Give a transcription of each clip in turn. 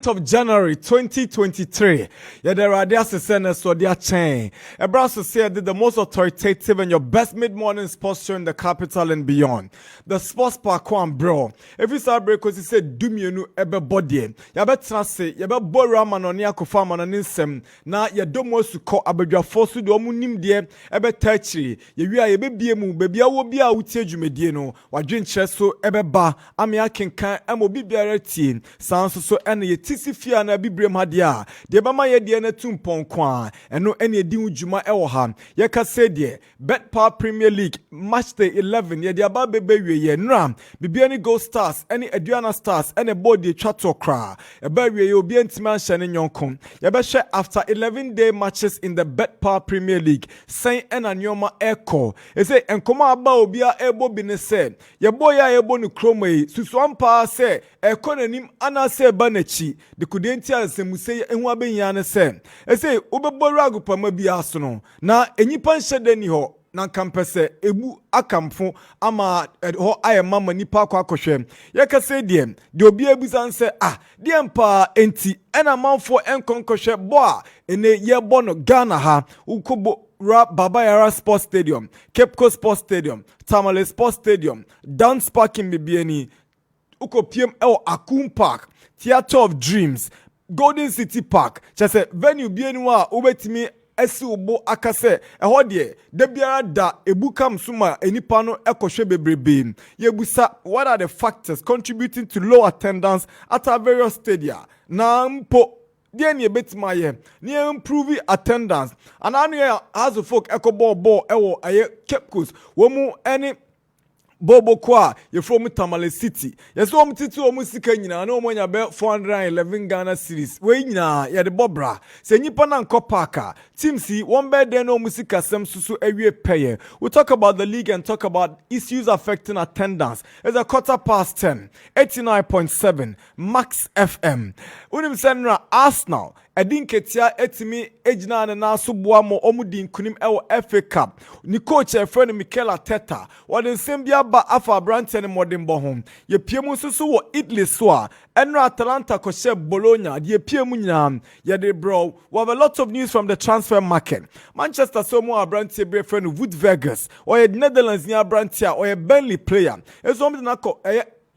of January 2023. Yadera Sesena Sodia Chain. Ebraso said the most authoritative and your best mid-morning sports show in the capital and beyond. The Sports Park one, bro. Every Saturday, because he said, "Do me no ebe body." Yabe trase, yabe bora manonia kufa manonisem. Na yadomo suko abedwa fosu do munim die ebe tachi. Yewia yebe biemu bebia wo bia utie dwumedie no. Wadwen cheso ebe ba amia kenkan amobi biara tie. Sanso so ene yetisi fia na bibrem hade a. De bama ye de na tumpon kwa. Eno ene edi udwuma ewo ha. Ye ka se de Bet Power Premier League match day 11 ye de aba bebe ye nra bibia ni Gold Stars any Aduana Stars any body chato kra eba wie ye obi antima anhye ne nyonko ye be hwe after 11-day matches in the Bet Power Premier League sen ena nyoma eko e say enkomo aba obi a ebo bi ne se ye boy ya ebo ni kroma yi susu ampa se eko nanim ana se ba nachi de kudenti asemu se ehu abenya ne se e say obeboru agopama bi aso no na enyipa nhye dani ho na kampese ebu akamfo ama ho ayema manipa kwa akohwe ye ka se de obi abusan se de mpa enti ena manfo enkonkohwe bo a ene ye bo no Ghana ha ukobo Baba Yara Sports Stadium, 𝐒𝐿𝐲 Sports Stadium, Tamale Sports Stadium, Dance Park in Bibiani, uko PM Akum Park, Theatre of Dreams, Golden City Park. Chase venue bienwa ubetimi esi ubo akase ehodie de biara da ebuka msuma enipa no ekohwe bebrebe yebusa what are the factors contributing to low attendance at our various stadia na mpo die ne betima ye ne improve attendance and anu as folk ball ewo aye 𝐒𝐿𝐲 wo mu any Bobo kwa ye from Tamale City. Yes, wo mtiti wo musika nyina na omonya be 411 Ghana cedis. We nyina ye de bobra. Se nyipa na nko parka. Team C one be de no musika sem susu ewie peye. We talk about the league and talk about issues affecting attendance. It's a 10:15. 89.7 Max FM. Unim senra Arsenal Edinketia etimi ejina na so boa mo omudi nkunim ewo FA Cup. Ni coach e friend Mikel Arteta. Wode sembia ba afa brante ne modern bohom. Ye piemu susu wo Italy so a enra Atalanta ko she Bologna. Ye piemu nyina ye de bro. We have a lot of news from the transfer market. Manchester so mo brante be friend Wood Vegas. Or ye Netherlands nya brante or ye Burnley player. Ezo mo na ko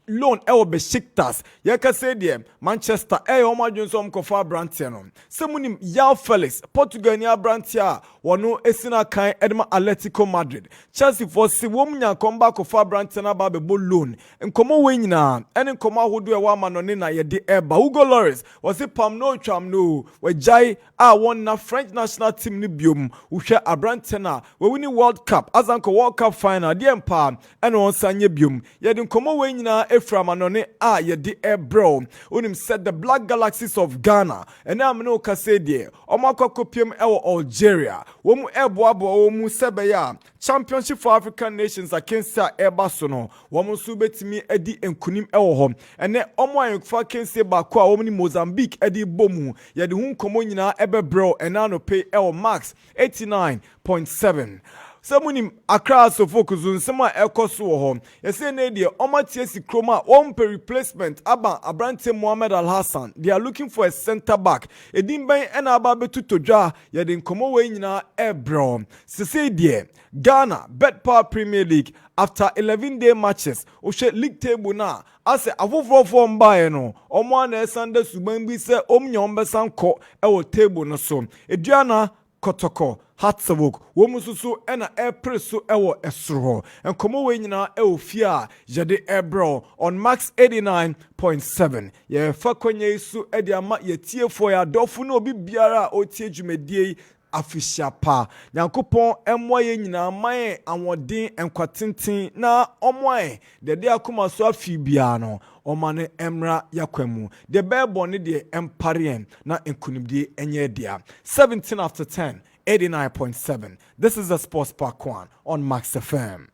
loan ewo Besiktas ye ka say dem Manchester o madwonsom kofa brantia no semunim Yao Felix Portugal ni brantia wono esina kan edema Atletico Madrid Chelsea for si wom nya komba kofa brantia na ba be loan nkomo we nyina ene nkomo ahodo e wa ma no ne na ye de eba Hugo Lloris was pam no twam no we jai won na French national team ni biom uhwe abrantia na we win World Cup azanko World Cup final de empa ene won sanye biom ye de nkomo we nyina from anone ye di bro unim said the Black Galaxies of Ghana and am no kase die omakokopiem ewo Algeria womu eboabo womu sebeya championship for African nations against Ebaso no womu so betimi edi enkunim ewo ho ene omo ayekfa kense ba ko a womu ni Mozambique edi bomu ye de hu komo nyina ebe bro enano pay ewo max 89.7 Samunim Accra so focus on sema ekoso wo ho yese na de omatie si kroma one per replacement aba Abrante Mohamed Al Hassan they are looking for a center back edin ban ena aba betutodwa ye de nkomo we nyina ebro sese de Ghana Bet Power Premier League after 11-day matches ohwe league table na ase afoforo form bae no omo na esande suban bi se omnya ombesan ko ewo table no so eduana kotoko Hatsavok, womususu ena preso ewo esro. And komo we nyina fia jade ebro on max 89.7. Ye fakwenye isu edi ama ye tie for ya dofu no obi biara o tie dwumedie afisha pa. Nyankopon emwaye nyina maye anwodin enkwatenten na omwaye de akoma so afibia no. Omane emra yakwemu. De bebo ne de emparien na enkunimdie enye dia. 17 after 10. 89.7. This is the Sports Park One on Max FM.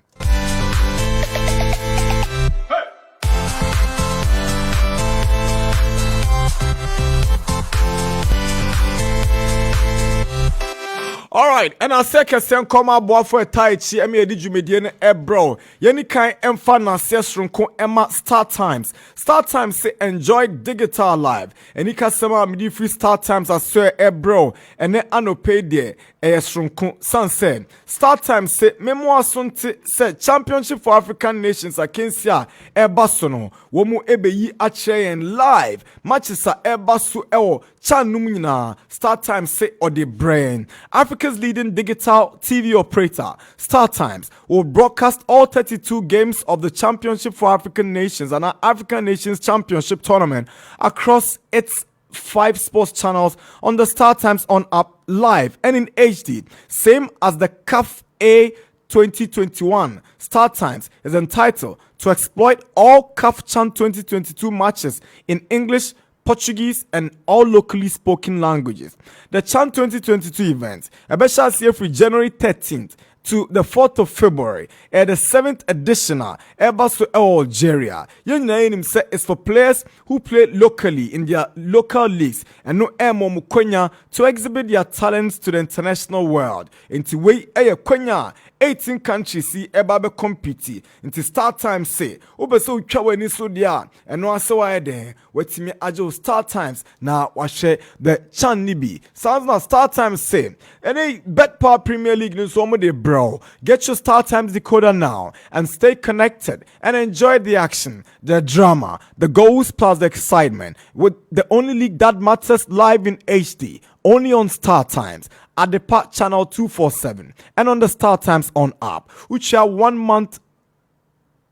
All right, and I say kesen koma boa for tai chi emi edi dwumedie ne ebro. Yeni kan emfa na sesronko ema Star Times. Star Times say enjoy digital live. Eni kasema midi free Star Times aswe ebro. Ene anope de esronko sanse. Star Times say memo asonte say Championship for African Nations akensia ebasono. Womu ebeyi acheyen live. Matches a ebaso ewo chanum nyina. Star Times say or the brain. Africa's leading digital TV operator, Star Times, will broadcast all 32 games of the Championship for African Nations and our African Nations Championship tournament across its 5 sports channels on the Star Times on app live and in HD, same as the 𝐒𝐈𝐕𝐄 2021. Star Times is entitled to exploit all 𝐒𝐹 CHAN 2022 matches in English, Portuguese, and all locally spoken languages. The CHAN 2022 event, especially from January 13th to the 4th of February, at the 7th edition, Ebaso Algeria. Young name set is for players who play locally in their local leagues and no emo mukwenya to exhibit their talents to the international world. Into way kwenya 18 countries see ebabe compete into Star Times say obeso utwa ni so dia eno asewa eden wetimi ajo Star Times na wahwe the CHAN nibi sounds na Star Times say any Bet-Power Premier League no so mo de bro. Get your Star Times decoder now and stay connected and enjoy the action, the drama, the goals plus the excitement with the only league that matters live in HD, only on Star Times at the Part Channel 247 and on the Star Times on app, which are 1 month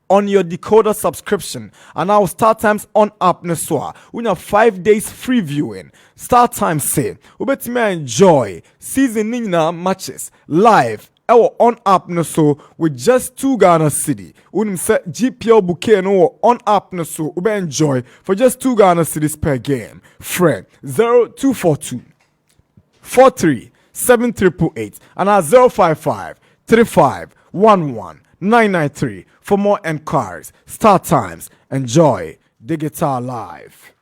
on your decoder subscription and our Star Times on app neswa. We have 5 days free viewing. Star Times say ubetime enjoy season nina matches live our on app no so with just 2 Ghana cedi. Unim say GPL bouquet no on app no so ube enjoy for just 2 Ghana cedis per game. Friend 0242 43 7888 and at 055 35 11 993 for more enquiries. Star Times, enjoy digital life.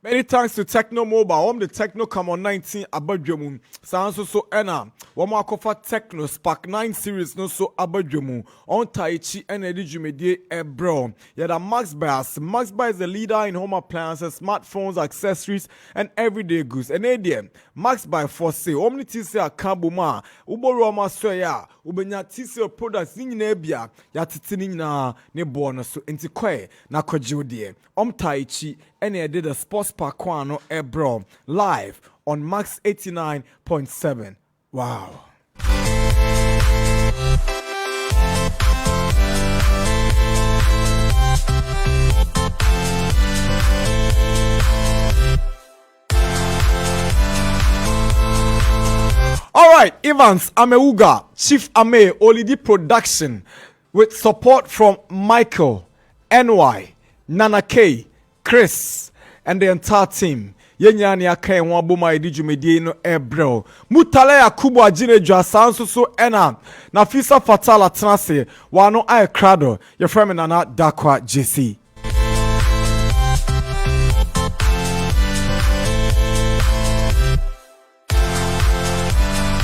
Many thanks to Techno Mobile. The Techno come on 19 abadwemu. Sanso so ena. Wama akofa Techno Spark 9 series no so abadwemu. On Taichi and Edijumedie ebro. Yada Max Buy is the leader in home appliances, smartphones, accessories, and everyday goods. And ADM Max Buy for sale. Omni tise akabuma. Uboro ma soya. Ubenya tise products nyina bia. Ya titini na ne bono so enti kwe na kojodie. Taichi and they did a sports Pakwano ebro live on Max 89.7. Wow. All right, Evans, Amewugah, Chief Ame, Olidi Production, with support from Michael, NY, Nana K, Chris, and the entire team. Yenyani aka enwa boma edijumedie no ebro. Mutale Yakubu ajine dwa sanso so ena. Na fisa fatala tenase wano aye krado. Your friend Nana Darkwa Gyasi.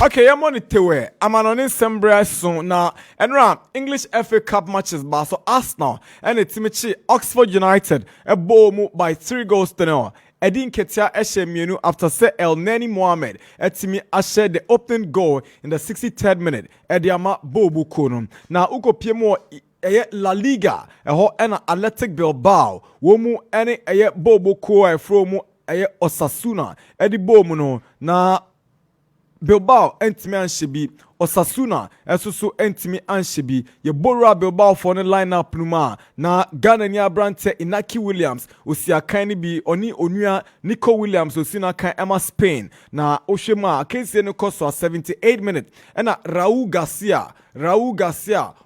Okay, I'm on it tewe. I'm on December soon now. And round English FA Cup matches bar so Arsenal and the Timichi Oxford United a bow by 3 goals to 0. Edin Ketia Eshemienu after say El Neni Mohamed etimi ashe the opening goal in the 63rd minute. Ediama Bobu Konum. Now uko piemo La Liga eho ena Athletic Bilbao. Womu ene Bobo ko from Osasuna. Edi bomu no na Bilbao entimi anshebi Osasuna esusu entimi anshebi ye Bora Bilbao for the lineup numa na Ghana ni abrante Inaki Williams osiakan ni bi oni onua Nico Williams osina kan Emma Spain na ohwema akensie ne koso 78 minutes na Raul Garcia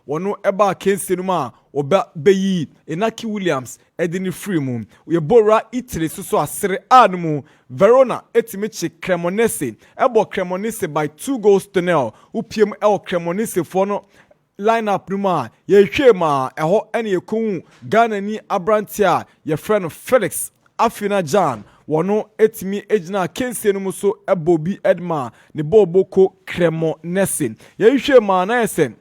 wono eba akensie numa oba beyi Inaki Williams edini free mu ye Bora Italy so asere anmu Verona etimichi Cremonese ebo Cremonese by 2 goals to 0 upiem el Cremonese for no lineup no ma ye hwe ma eho ene yekun Ghana ni abrantia ye friend Felix Afena-Gyan wono etimi ejina kensie no so ebobi edma ne boboko Cremonese ye hwe ma na yesen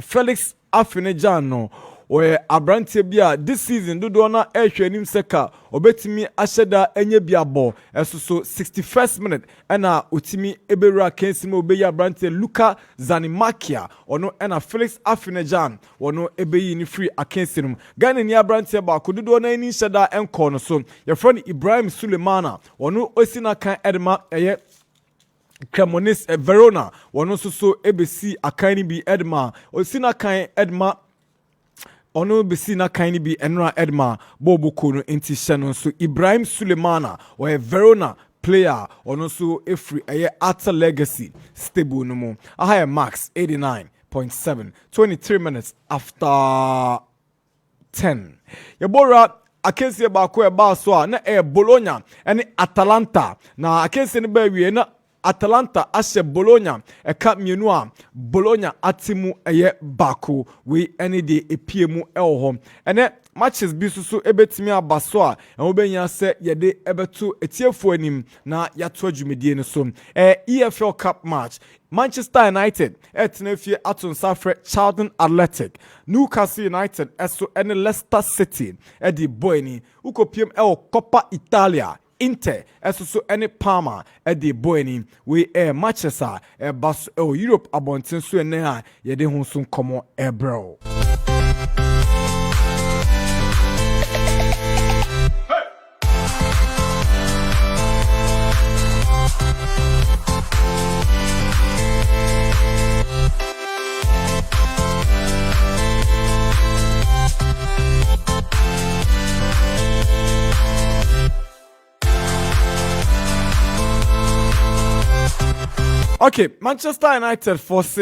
Felix Afena-Gyan no oye abrantie bia this season dodo na ehwenim seka obetimi ahyeda enye biabo esoso 61st minute ena otimi ebewura kensi ma obeyi abrantie Luka Zanimakia ono ena Felix Afena-Gyan wono ebeyi ni free akensi no Ghana ni abrantie ba ko dodo na ni hyeda enko no so your friend Ibrahim Sulemana wono osina kan edma eye Cremonese Verona wono so ebesi akani bi edma osina kan edma ono besi na kaini bi enra edma boboko no enti hye so Ibrahim Sulemana or Verona player ono so efri eye Ata Legacy stable no mo ahaya max 89.7 23 minutes after 10 yebora akensie ba ko e ba so a na Bologna ene Atalanta na akensie ne ba wie na Atalanta ashe Bologna eka mienu a Bologna atimu eye bako we ene de epiemu elho ene matches bi so ebetimi abaso a enwobenya se yede ebeto etiefo anim na yato adwumedie ne so EFL Cup match Manchester United etnefie aton safre Charlton Athletic Newcastle United eso ene Leicester City edi boyni ukopiem Coppa Italia Inter esoso ene Parma edi boyni we matches a bas Europe abonten so ene a yede ho so komo ebro. Okay, Manchester United force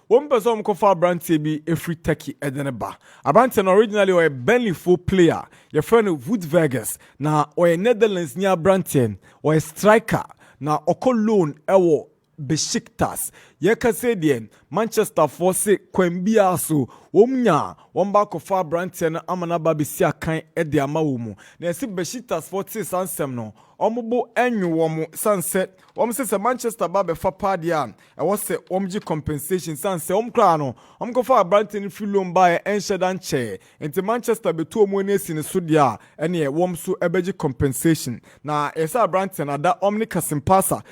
one person ko fa Branty bi a free techie edeneba. Branty originally was a Burnley full player. Your friend Wood Vegas na or a Netherlands near Branty or a striker na oko loan ewo Besiktas. Yeka say den Manchester force kwembia so womnya womba ko fa Branty na amana ba besi akan e de amawo na esi Besiktas force sansem no omubo enwu womo sunset se Manchester ba be fa padia e wo se omji compensation sunset omkra no omko fa Branty ni free loan ba e enshedan che enti Manchester be to omo na esi ne so dia ene e wom so ebeji compensation na esa Branty na da omni kasimpasa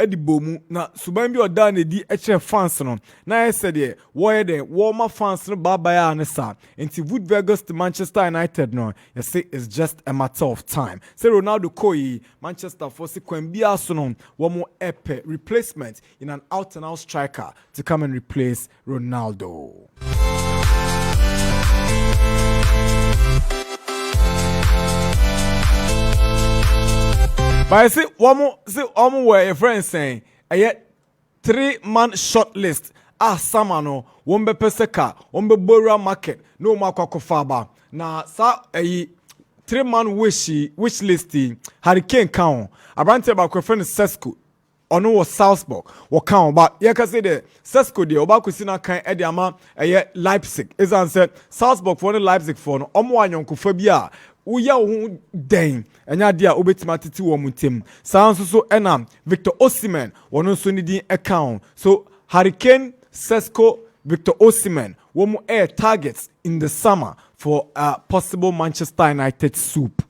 edibomu na suban bi oda na di eche fans no na ese de wo de wo ma fans no baba ya ne sa enti Wood Vegas to Manchester United no you say it's just a matter of time say Ronaldo Koyi Manchester for se kwambia so no wo mo epe replacement in an out and out striker to come and replace Ronaldo. But I see one where your friend saying a 3-man short list. Samano, wombe peseka, wombe bora market, no makwa faba. Na sa a 3-man wish listing Hurricane count. Abrante ba kwa friend Sesko. Ono was Salzburg or count, but you can say the Sesko de Obakusina kan Ediama a Leipzig. Is answered Salzburg for the Leipzig for no Omwanyon Kufabia. Uya hu den enya dia obetima titi wo mutem sanso so enam Victor Osimhen wono so ni din account so Hurricane Sesko Victor Osimhen wo mu air targets in the summer for a possible Manchester United soup.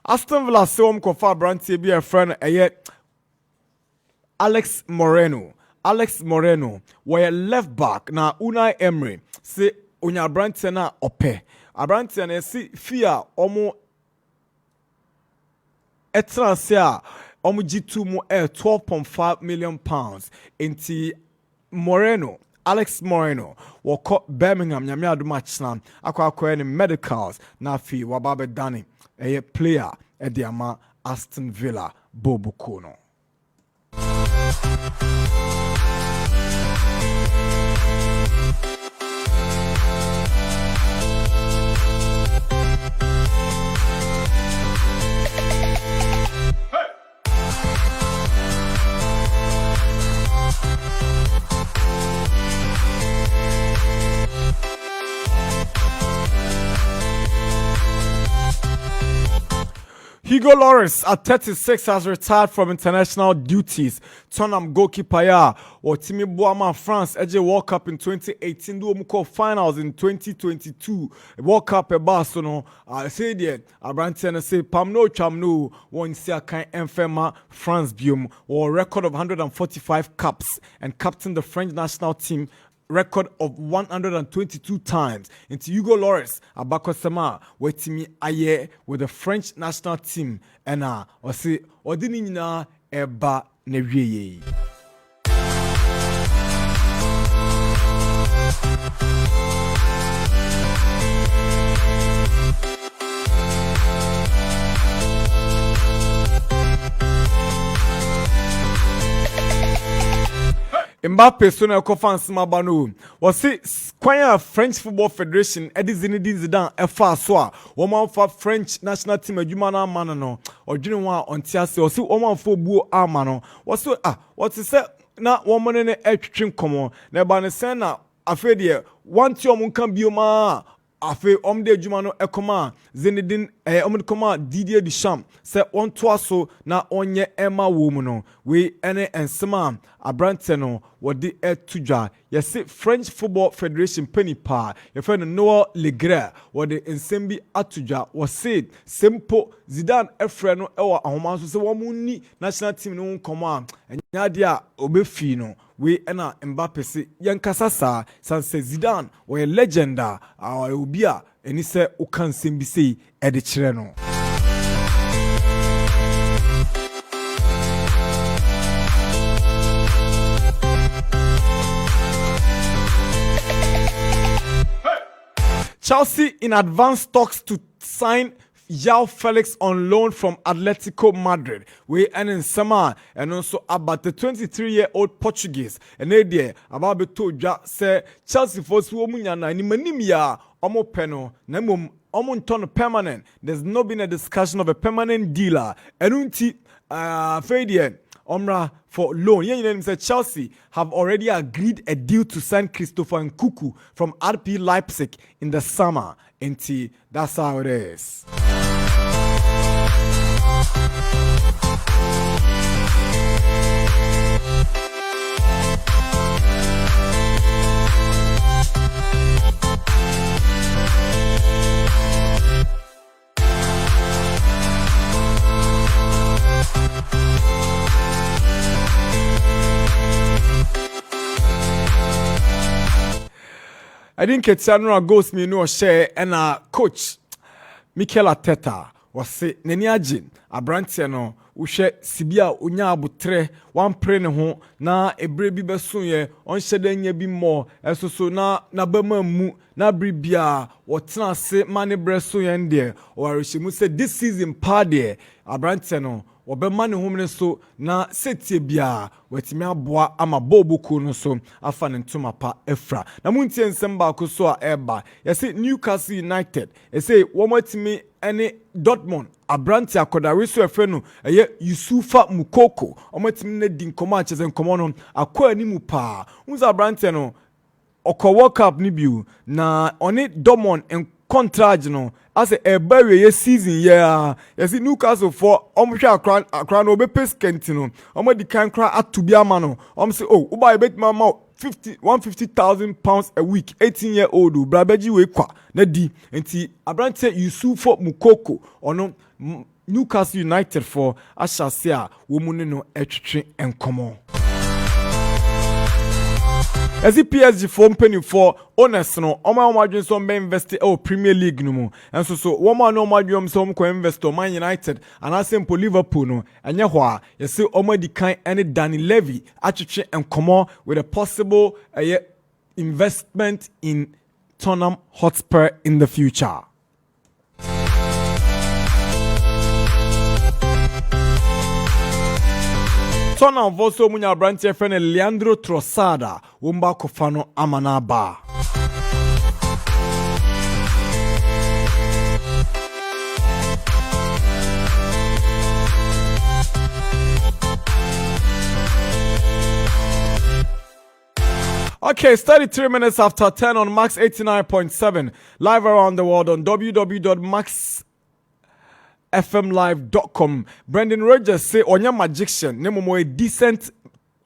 Aston Villa se wom kofa Branty bi a friend Alex Moreno, where left back na Unai Emery say onya Branty na ope. Branty na si fear omo etransfer omo G2 mo 12.5 million pounds into Alex Moreno wako Birmingham nyame adoma chna akwa ni medicals na fi wababe dani player ediama Aston Villa Bobo Kono. Hugo Lloris at 36 has retired from international duties. Tottenham goalkeeper or Timi Boama France EJ World Cup in 2018 do Muko finals in 2022 World Cup e Barcelona say there Abrantian say Pamno Chamno one sia kan Enfema France biom or record of 145 caps and captained the French national team record of 122 times. Into Hugo Lloris, Abakosema, wetimi aye with the French national team. And or say, Odinina eba neviye. Mbappe so na fans mabano was say kwanya French Football Federation Zinedine Zidane efa so a woman for French national team adwuma na man no odwene ho a ontiase o say woman for buo ama no was so what say na woman ne etwetwe komo na ba ne sen na afa de one ti omun kan bioma afe omde adwuma no ekoma Zinedine omde koma Didier Deschamps se on toaso na onye ema wo mu no we ene ensema abrante no wodi etudwa yesi French Football Federation penny pa ye friend Noel Legre wodi ensembi atudwa was simple Zidane efre no ewa ahomanso se wo munni national team no nkoma enya de a obefi no we ena Mbappe se yankasa sa sanse Zidane we legenda obi a eni se ukan sembi sei e de kire no. Chelsea in advanced talks to sign João Felix on loan from Atletico Madrid. We in summer and also about the 23-year-old Portuguese. And there about the toja say Chelsea for Swomunyana ni manimia omo peno nemum omo permanent. There's not been a discussion of a permanent dealer. Enunti Fadian Omra for loan. Yeah, said Chelsea have already agreed a deal to sign Christopher Nkunku from RB Leipzig in the summer. That's how it is. I think it's another ghost me no share and coach Mikel Arteta was say neni agin abrantie no wo hwe sibia onya abutre wan pre ne ho na ebre bi beso ye on hyeda nya bi mo esoso na bama mu na bribia wotena se mane breso ye nde o arehemu say this season pa de abrantie no obema ne hom ne so na setie bia watimi aboa ama bobuku no so afa ne ntoma pa efra na muntie nsem ba ko so a eba yesi Newcastle United say womatimi ene Dortmund abranti akodare so efe no eye Yusufa Mukoko omatimi na di nkomo a cheze nkomo no akwa animu pa unza abranti no okọ World Cup ni biu na oni Dortmund en contract no as a barrier season yeah yes Newcastle for omhwe akran no be pescent no omadi kan kra atubi ama no say oh uba bet mama 150,000 pounds a week 18-year-old brabeji we kwa na di enti abrante Yusufa Mukoko ono Newcastle United for ashase a wo mu ne no etwetwe enkomo. As the PSG for penny for honest no, Oma Madrid so be invest Premier League no mo. And so Oma no Madrid so ko invest Man United and asempo Liverpool no. Anya hwa you see Oma di kan any Danny Levy atwetwe enkomo with a possible investment in Tottenham Hotspur in the future. Tottenham voso munya branche friend Leandro Trossard wumba kofano amanaba. Okay, it's 33 minutes after 10 on Max 89.7 live around the world on www.max fmlive.com. Brendan Rogers say onya magician nemomo a decent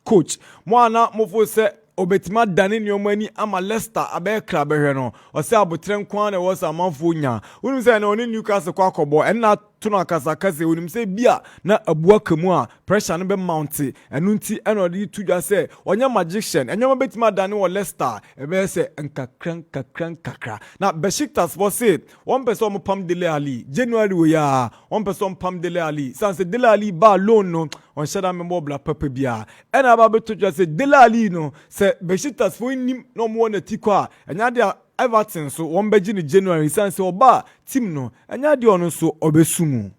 coach. Mwana mofo say obetima dani nyomani ama Leicester abe club no o say abotren kwan na was amanfo nya wonu say na oni Newcastle kwa kobo en na tuno akasakase wonu say bia na abua kamu a pressure no be mount enu nti en odi tudwa say onya magician enyoma betima dani wo Leicester ebe say kakra na Besiktas for say one person mo pam Dele Ali January we ya one person pam Dele Ali sanse Dele Ali ba loan no on shada member bla papa bia en aba betudwa say Dele Ali no say Besiktas for nim no mo na tikwa enya dia Everton so one beji ni January sanse oba team no enya dia ono so obesumu.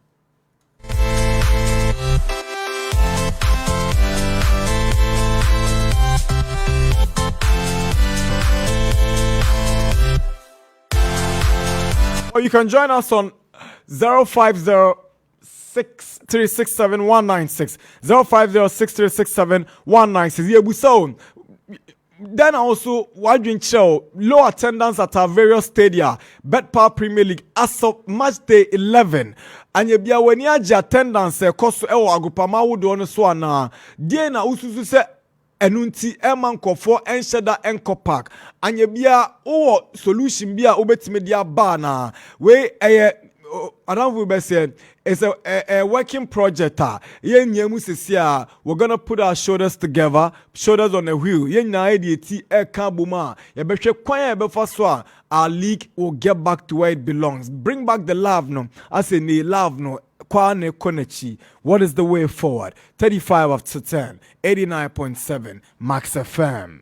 Or you can join us on 05063671996 05063671996. Yeah, we saw. Then also, wide show low attendance at our various stadia. Bet-Power Premier League as of match day 11. And you be when you attendance cost agupama would on so na. Dia na ususu se enunti emankofo ensheda enko park. And you be solution be obetime dia ba na. We it's a working project. We're gonna put our shoulders together, shoulders on the wheel. Our league will get back to where it belongs. Bring back the love, no. I say ni love, no. What is the way forward? 35 after 10, 89.7 Max FM.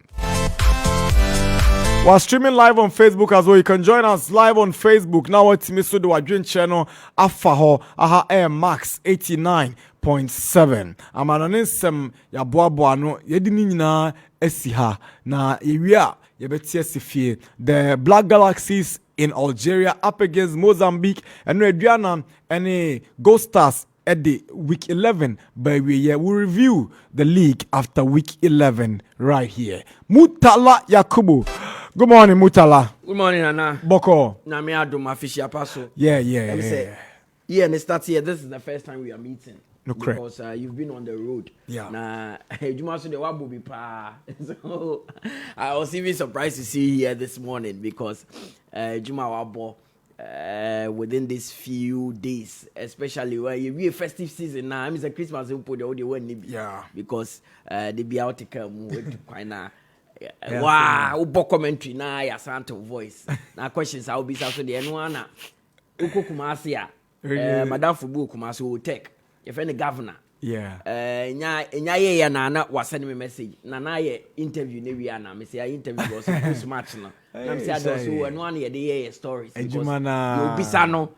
We're streaming live on Facebook as well. You can join us live on Facebook. Now it's Miso the Wadrin channel Afaho Aha Air Max 89.7. I'm an ansem ya boaboano yedini nyina esiha na yewia yebeti esifie. The Black Galaxies in Algeria up against Mozambique and Adriana and Gold Stars at the week 11, but we will review the league after week 11 right here. Mutala Yakubu. Good morning, Mutala. Good morning, Anna. Boko. Na me adom afishia paso. Yeah. Yeah, and it starts here. This is the first time we are meeting. No, correct. Because you've been on the road. Yeah. Na Juma so the wabu bi pa. So I was even surprised to see you here this morning because Juma wabo within these few days, especially where you festive season now. I mean, the Christmas we put the one. Yeah. Because they be out to come with quite now. Wow, ubo commentary na ya Santo voice. Na questions I will be so the enwana. Uko Kumasi Madam Fubu Kumasi will take. Your friend the governor. Yeah. Nya na was sending me message. Na ye interview ne wi ana. Me say I interview was so much na. Na me say do so enwana ye dey stories. Ejumana. You bisa no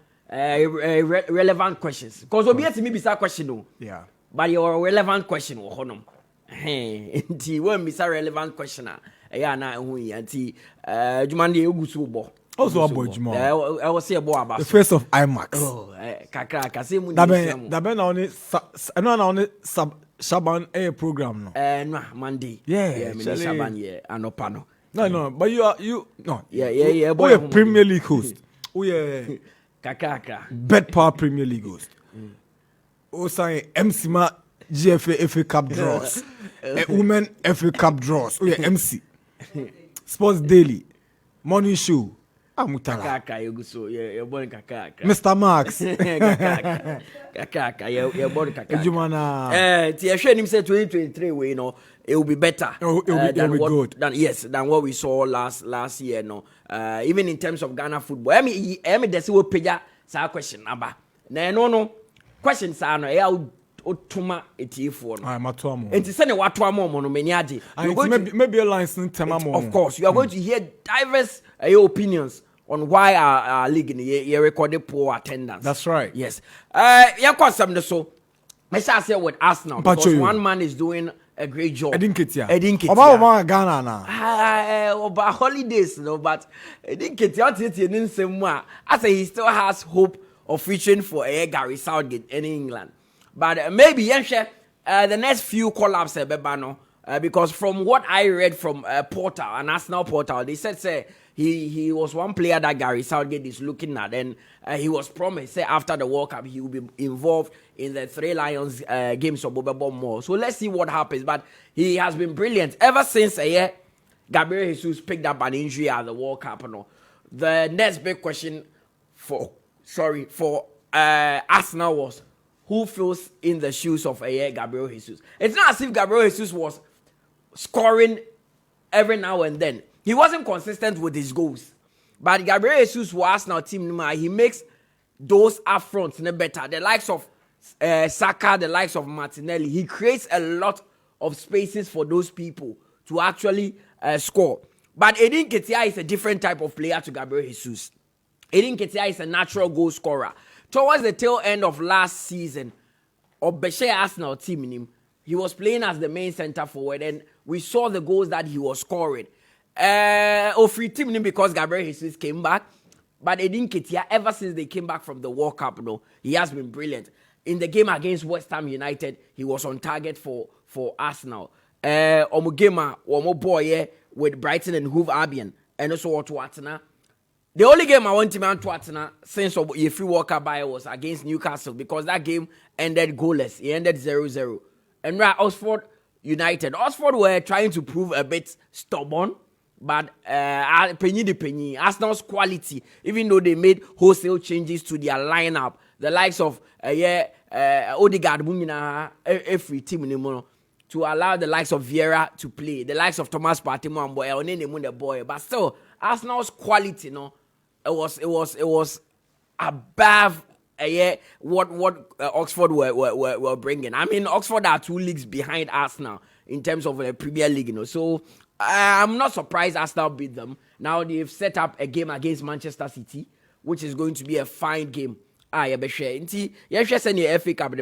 relevant questions. Because obi ati me bisa question no. Yeah. But your relevant question wo honom. Nti when be a relevant questioner na hu nti adwuma de egusu bo also about Juma. I was say about the face of IMAX. Oh kakra say mu da ben na only na only Shaban a program no no Monday yeah me Shaban yeah anopa no no but you no yeah boy Premier League host yeah kakra Bet-Power Premier League host o say MC ma GFA FA Cup draws. Women FA Cup draws. Oh yeah, MC. Sports Daily. Morning Show. Amutala. Kaka yuguso. Yeah, born kaka. Mr. Max. Kaka. Yeah, born kaka. Ejumana. Ti ehwe nim say 2023 we it will be better. It will be good. Than what we saw last year no. Even in terms of Ghana football. I mean desi wo peja sa question aba. Na no questions are no otuma etifo no matoa mo enti se ne watoa mo no mani age maybe a license tema mo of course you are going to hear diverse opinions on why our league you recorded poor attendance. That's right. Yes. You got some so I shall say with Arsenal because one man is doing a great job. Edinketia. About Ghana now. About holidays no, but Edinketia in same way. I say he still has hope of featuring for Gary Southgate in England. But maybe the next few collabs because from what I read from Portal, an Arsenal portal, they said say he was one player that Gary Southgate is looking at, and he was promised say after the World Cup he will be involved in the Three Lions games of Bobebo more. So let's see what happens. But he has been brilliant ever since Gabriel Jesus picked up an injury at the World Cup. The next big question for Arsenal was who fills in the shoes of Gabriel Jesus. It's not as if Gabriel Jesus was scoring every now and then. He wasn't consistent with his goals. But Gabriel Jesus was Arsenal team. He makes those up fronts better. The likes of Saka, the likes of Martinelli. He creates a lot of spaces for those people to actually score. But 𝐒𝐏𝐻𝐒 𝐏𝐀𝐂𝐊 is a different type of player to Gabriel Jesus. 𝐒𝐏𝐻𝐻e 𝐏𝐾𝐂𝐊 is a natural goal scorer. Towards the tail end of last season, Obeshe Arsenal team, he was playing as the main centre forward, and we saw the goals that he was scoring. Free team because Gabriel Jesus came back, but 𝐒𝐏𝐻𝐻e 𝐏𝐾𝐂𝐊, ever since they came back from the World Cup, he has been brilliant. In the game against West Ham United, he was on target for Arsenal. Omugema, boy with Brighton and Hove Albion, and also to Atena. The only game I want to man to Atena since a free walker by was against Newcastle, because that game ended goalless. It ended 0-0. And right, Oxford United. Oxford were trying to prove a bit stubborn, but penny, Arsenal's quality, even though they made wholesale changes to their lineup, the likes of Odegaard, Mumina, every team to allow the likes of Vieira to play, the likes of Thomas Partey and boy, but still Arsenal's quality, it was above what Oxford were bringing. I mean, Oxford are 2 leagues behind Arsenal in terms of the Premier League, So I'm not surprised Arsenal beat them. Now they've set up a game against Manchester City, which is going to be a fine game. FA Cup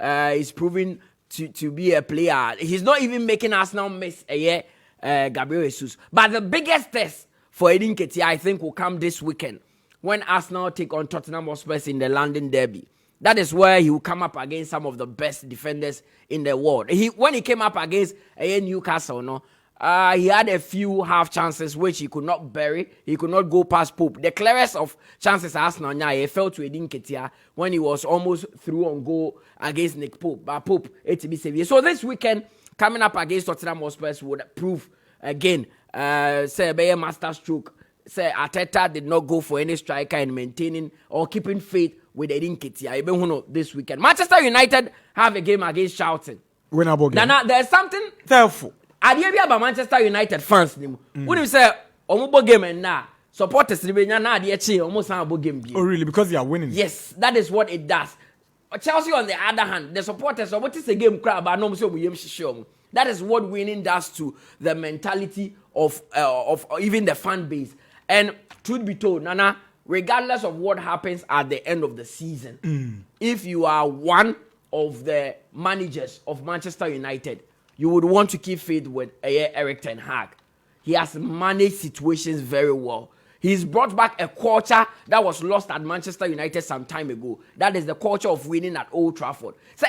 is proving to be a player. He's not even making Arsenal miss Gabriel Jesus. But the biggest test for 𝐒𝐏𝐻𝐻e, I think, will come this weekend when Arsenal take on Tottenham Hotspur in the London Derby. That is where he will come up against some of the best defenders in the world. When he came up against Newcastle, he had a few half chances which he could not bury. He could not go past Pope. The clearest of chances Arsenal he fell to 𝐒𝐏𝐻𝐻e when he was almost through on goal against Nick Pope. But Pope to be saved. So this weekend, coming up against Tottenham Hotspur would prove again, say a master stroke. Say Arteta did not go for any striker in maintaining or keeping faith with 𝐒𝐏𝐻𝐻e. This weekend, Manchester United have a game against Charlton. Winnable game. Now, there's something Thankful. Idea about Manchester United fans. When you say omubo game and now supporters almost game. Oh really? Because they are winning. Yes, that is what it does. Chelsea on the other hand, the supporters what is a game crowd but no so that is what winning does to the mentality of even the fan base. And truth be told, Nana, regardless of what happens at the end of the season, if you are one of the managers of Manchester United, you would want to keep faith with Erik ten Hag. He has managed situations very well. He's brought back a culture that was lost at Manchester United some time ago. That is the culture of winning at Old Trafford. So,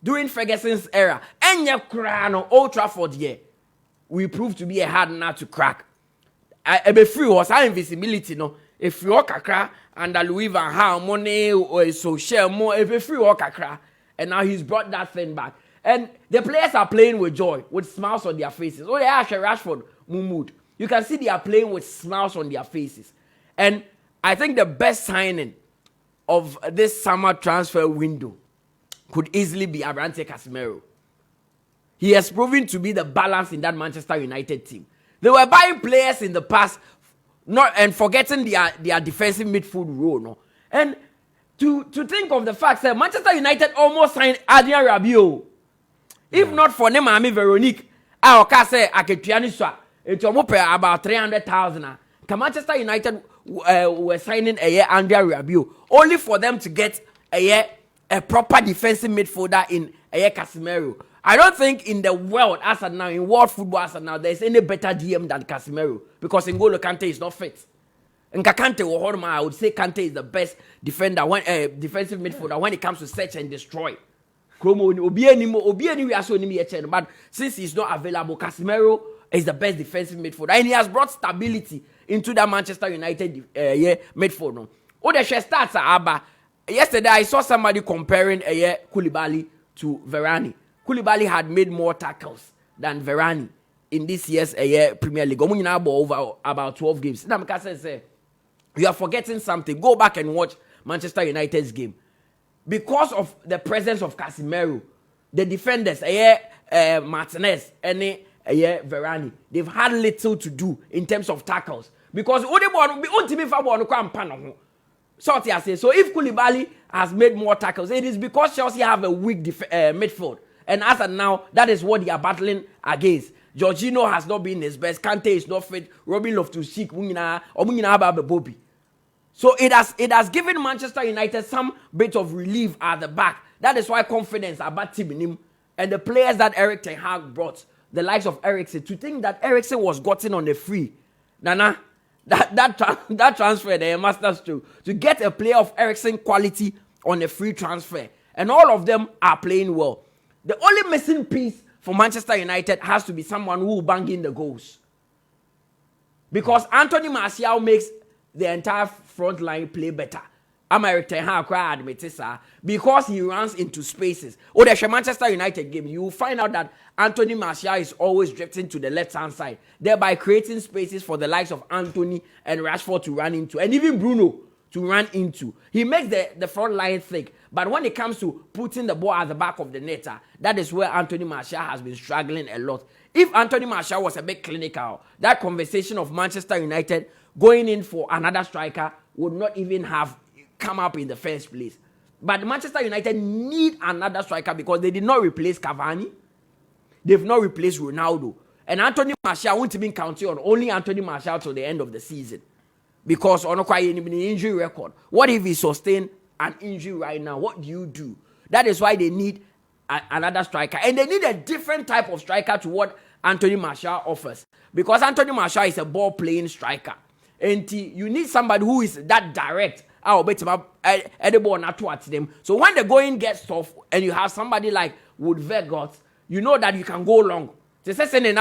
during Ferguson's era, Old Trafford, we proved to be a hard nut to crack. A free was our invisibility, no. If you walk a under Louis Van Gaal, money or social more, if a free walk a and now he's brought that thing back. And the players are playing with joy, with smiles on their faces. Oh, yeah, Rashford, Mumud. You can see they are playing with smiles on their faces. And I think the best signing of this summer transfer window could easily be Abrante Casemiro. He has proven to be the balance in that Manchester United team. They were buying players in the past, and forgetting their defensive midfield role. No? And to think of the fact that Manchester United almost signed Adrien Rabiot. If not for Nemami Veronique, I say 𝐒𝐻𝐻𝐻e it's about 300,000. Manchester United were signing Adrien Rabiot only for them to get a proper defensive midfielder in Casemiro. I don't think in the world as of now, in world football as of now, there's any better DM than Casemiro, because N'Golo Kante is not fit. And Kante, I would say Kante is the best defender, defensive midfielder when it comes to search and destroy. Chromo obi any we are so ni but since he's not available, Casemiro is the best defensive midfielder and he has brought stability into that Manchester United midfield. No, the stats are yesterday I saw somebody comparing Koulibaly to Varane. Koulibaly had made more tackles than Varane in this year's Premier League. Over about 12 games. Now, say, you are forgetting something. Go back and watch Manchester United's game. Because of the presence of Casemiro, the defenders, Martinez, and Varane, they've had little to do in terms of tackles. Because so if Koulibaly has made more tackles, it is because Chelsea have a weak midfield. And as of now, that is what they are battling against. Jorginho has not been his best. Kante is not fit. Robin Loftus-Cheek, Bobby. So it has given Manchester United some bit of relief at the back. That is why confidence about team in him and the players that Erik ten Hag brought, the likes of Eriksen, to think that Eriksen was gotten on a free. Nana, that transfer there, masters to get a player of Eriksen quality on a free transfer, and all of them are playing well. The only missing piece for Manchester United has to be someone who will bang in the goals, because Anthony Martial makes the entire front line play better. Erik ten Hag admit it, because he runs into spaces. There's a Manchester United game. You will find out that Anthony Martial is always drifting to the left-hand side, thereby creating spaces for the likes of Anthony and Rashford to run into, and even Bruno to run into. He makes the front line thick, but when it comes to putting the ball at the back of the net, that is where Anthony Martial has been struggling a lot. If Anthony Martial was a bit clinical, that conversation of Manchester United going in for another striker would not even have come up in the first place. But Manchester United need another striker because they did not replace Cavani. They've not replaced Ronaldo. And Anthony Martial won't even count on only Anthony Martial till the end of the season, because on an injury record. What if he sustained an injury right now? What do you do? That is why they need another striker. And they need a different type of striker to what Anthony Martial offers. Because Anthony Martial is a ball-playing striker. And you need somebody who is that direct. So when the going gets tough and you have somebody like Wood-Weghorst, you know that you can go long. Now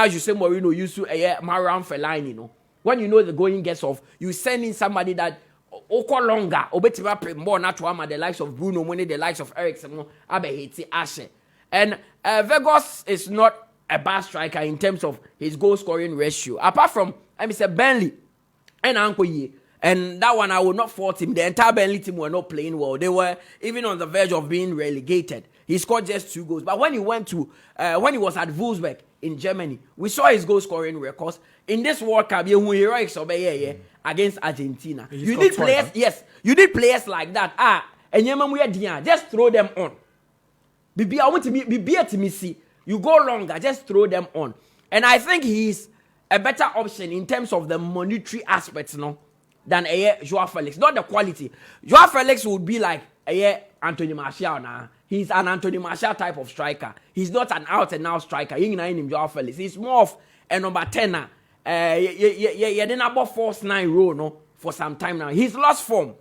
you say Mourinho used to Marouane Fellaini, you know. When you know the going gets off, you send in somebody that longer. The likes of Bruno, the likes of Eriksen, Ashe. And Weghorst is not a bad striker in terms of his goal scoring ratio. Apart from Mr. Burnley and Ankoye. And that one I will not fault him. The entire Burnley team were not playing well. They were even on the verge of being relegated. He scored just 2 goals. But when he went to, when he was at Wolfsburg in Germany, we saw his goal scoring records. In this World Cup, heroics against Argentina. You need players, yes. You need players like that. And just throw them on. I want to be see. You go longer, just throw them on. And I think he's a better option in terms of the monetary aspects, than Joao Felix. Not the quality. Joao Felix would be like Anthony Martial now. He's an Anthony Martial type of striker. He's not an out-and-out striker. Joao Felix. He's more of a number 10. Didn't about force 9 role for some time now. He's lost form.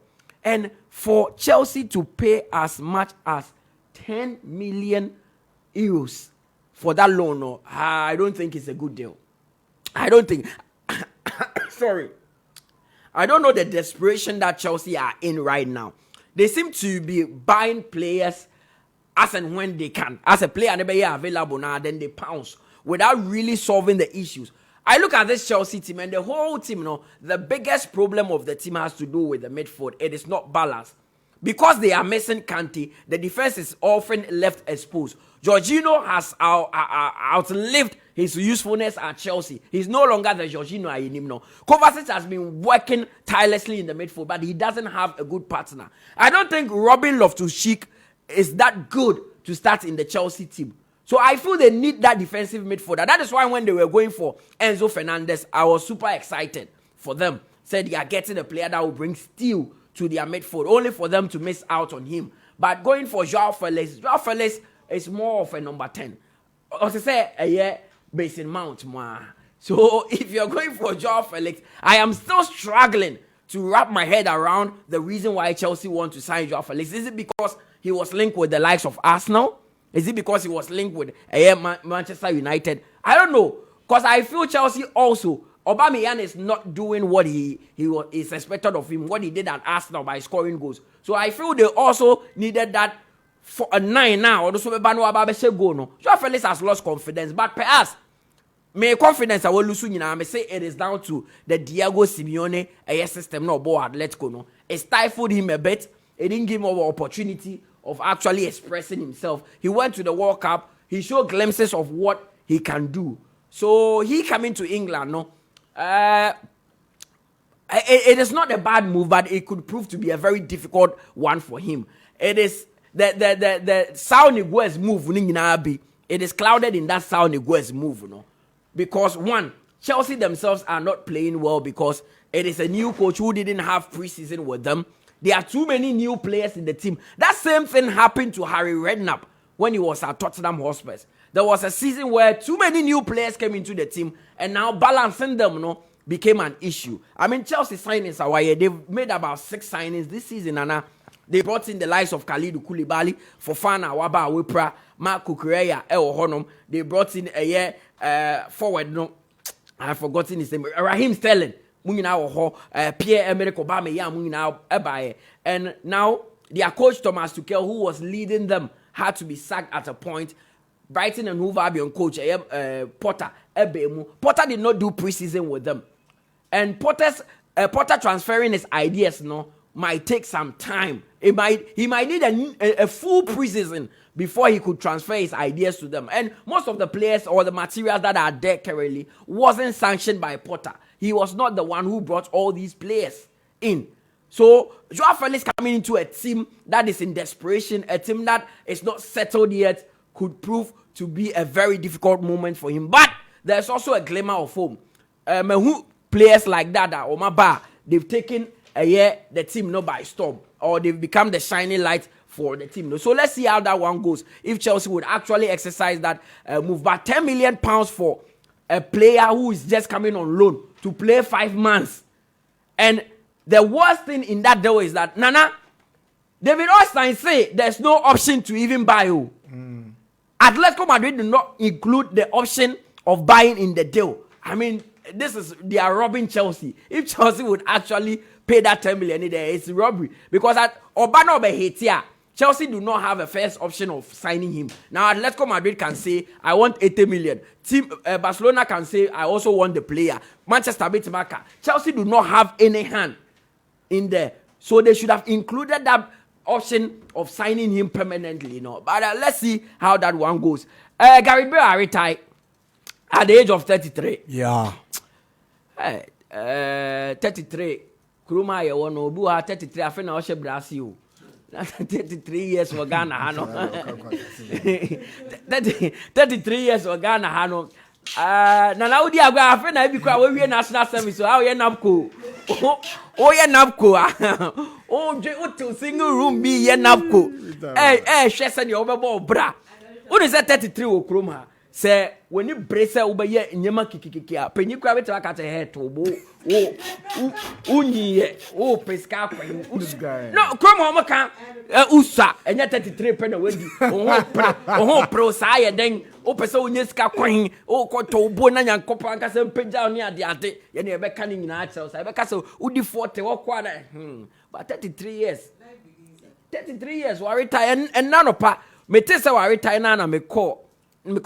And for Chelsea to pay as much as 10 million euros for that loan, I don't think it's a good deal. I don't think. Sorry. I don't know the desperation that Chelsea are in right now. They seem to be buying players as and when they can. As a player, they are available now, then they pounce without really solving the issues. I look at this Chelsea team and the whole team, the biggest problem of the team has to do with the midfield. It is not balanced. Because they are missing Kante, the defense is often left exposed. Jorginho has outlived his usefulness at Chelsea. He's no longer the Jorginho I know. Kovacic has been working tirelessly in the midfield, but he doesn't have a good partner. I don't think Robin Loftus-Cheek is that good to start in the Chelsea team. So I feel they need that defensive midfielder. That is why when they were going for Enzo Fernandez, I was super excited for them. Said they are getting a player that will bring steel to their midfield, only for them to miss out on him. But going for Joao Felix is more of a number 10. As I say, Mason Mount. So if you're going for Joao Felix, I am still struggling to wrap my head around the reason why Chelsea want to sign Joao Felix. Is it because he was linked with the likes of Arsenal? Is it because he was linked with Manchester United? I don't know. Because I feel Chelsea also, Aubameyang is not doing what he is expected of him, what he did at Arsenal by scoring goals. So I feel they also needed that for a 9 now. Or so goal no. Joao Felix has lost confidence, but perhaps my confidence I will lose. I may say it is down to the Diego Simeone system no board. Let's go no. It stifled him a bit. It didn't give him an opportunity of actually expressing himself. He went to the World Cup. He showed glimpses of what he can do. So he coming to England, no. It is not a bad move, but it could prove to be a very difficult one for him. It is the 𝐒𝐏𝐕𝐄 move. It is clouded in that 𝐒𝐏𝐕𝐄 move, no. Because one, Chelsea themselves are not playing well because it is a new coach who didn't have preseason with them. There are too many new players in the team. That same thing happened to Harry Redknapp when he was at Tottenham Hotspur. There was a season where too many new players came into the team, and now balancing them, became an issue. I mean, Chelsea signings are why they've made about 6 signings this season, and they brought in the likes of 𝐒𝐈𝐕𝐄 Fofana, Waba, Wipra, Marc Cucurella, They brought in a forward, no, I've forgotten his name, Raheem Sterling, Pierre-Emerick Aubameyang, and now their coach Thomas Tuchel, who was leading them, had to be sacked at a point. Brighton and Hove Albion coach Potter did not do preseason with them, and Potter transferring his ideas might take some time. He might need a full preseason before he could transfer his ideas to them. And most of the players or the materials that are there currently wasn't sanctioned by Potter. He was not the one who brought all these players in. So Joao Felix coming into a team that is in desperation, a team that is not settled yet, could prove to be a very difficult moment for him. But there's also a glimmer of hope. Players like that, Omaba, they've taken the team by storm, or they've become the shining light for the team. So let's see how that one goes. If Chelsea would actually exercise that move, but £10 million for a player who is just coming on loan to play 5 months. And the worst thing in that deal is that David Ornstein say there's no option to even buy you. Atletico Madrid did not include the option of buying in the deal. I mean, they are robbing Chelsea. If Chelsea would actually pay that 10 million, it's robbery. Because at Urbano Behetia, Chelsea do not have a first option of signing him. Now Atletico Madrid can say, I want 80 million. Barcelona can say, I also want the player. Manchester Bitmaka. Chelsea do not have any hand in there. So they should have included that option of signing him permanently, But let's see how that one goes. Gareth Bale retired at the age of 33. Yeah. 33. Kuruma Waano Buha 33. I think I was Brazil. 33 years for Ghana. 33 years for Ghana. Nana Udi Agua, I think I be national service. So how you napko? Oh, yeah, napko. Oh, to single room be ye napko. She said you over bra. What is that 33 Okroma? Say when you brace over ye nyama kikikia. Penny crab it at a head to oh, pesca. No, come on, Maka. Usa, and yet 33 penny wendy. Oh, pro sire then. O person nyeska kwan o koto bona nyankopa anka se mpagya ne ade ade ye ne be kan nyina akyerɛ so be ka so udi 40 wo kwa na but 33 years we retire and none of pa me te se we retire na me call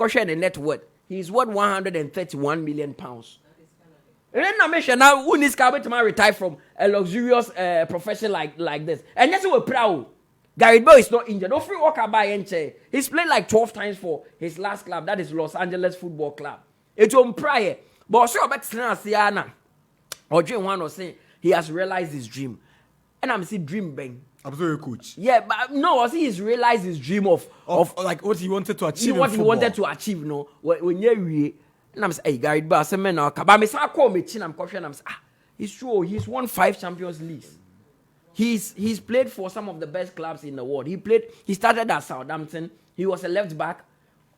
share the net worth. He is worth 131 million pounds. And na me share na unis ka bet man retire from a luxurious profession like this. And yes we proud. Gareth Bale is not injured. No free walker by Enche. He's played like 12 times for his last club. That is Los Angeles Football Club. It's on prior. But so about Siana or Jane one was saying he has realized his dream. And I'm saying dream bang. Absolutely, coach. Yeah, but no, I see he's realized his dream of like what he wanted to achieve. What he wanted to achieve, no. When you and I'm saying, hey, Gareth Bale, I say man now, but I'm call me chin, I'm saying, it's true, he's won 5 Champions Leagues. He's played for some of the best clubs in the world. He started at Southampton. He was a left back,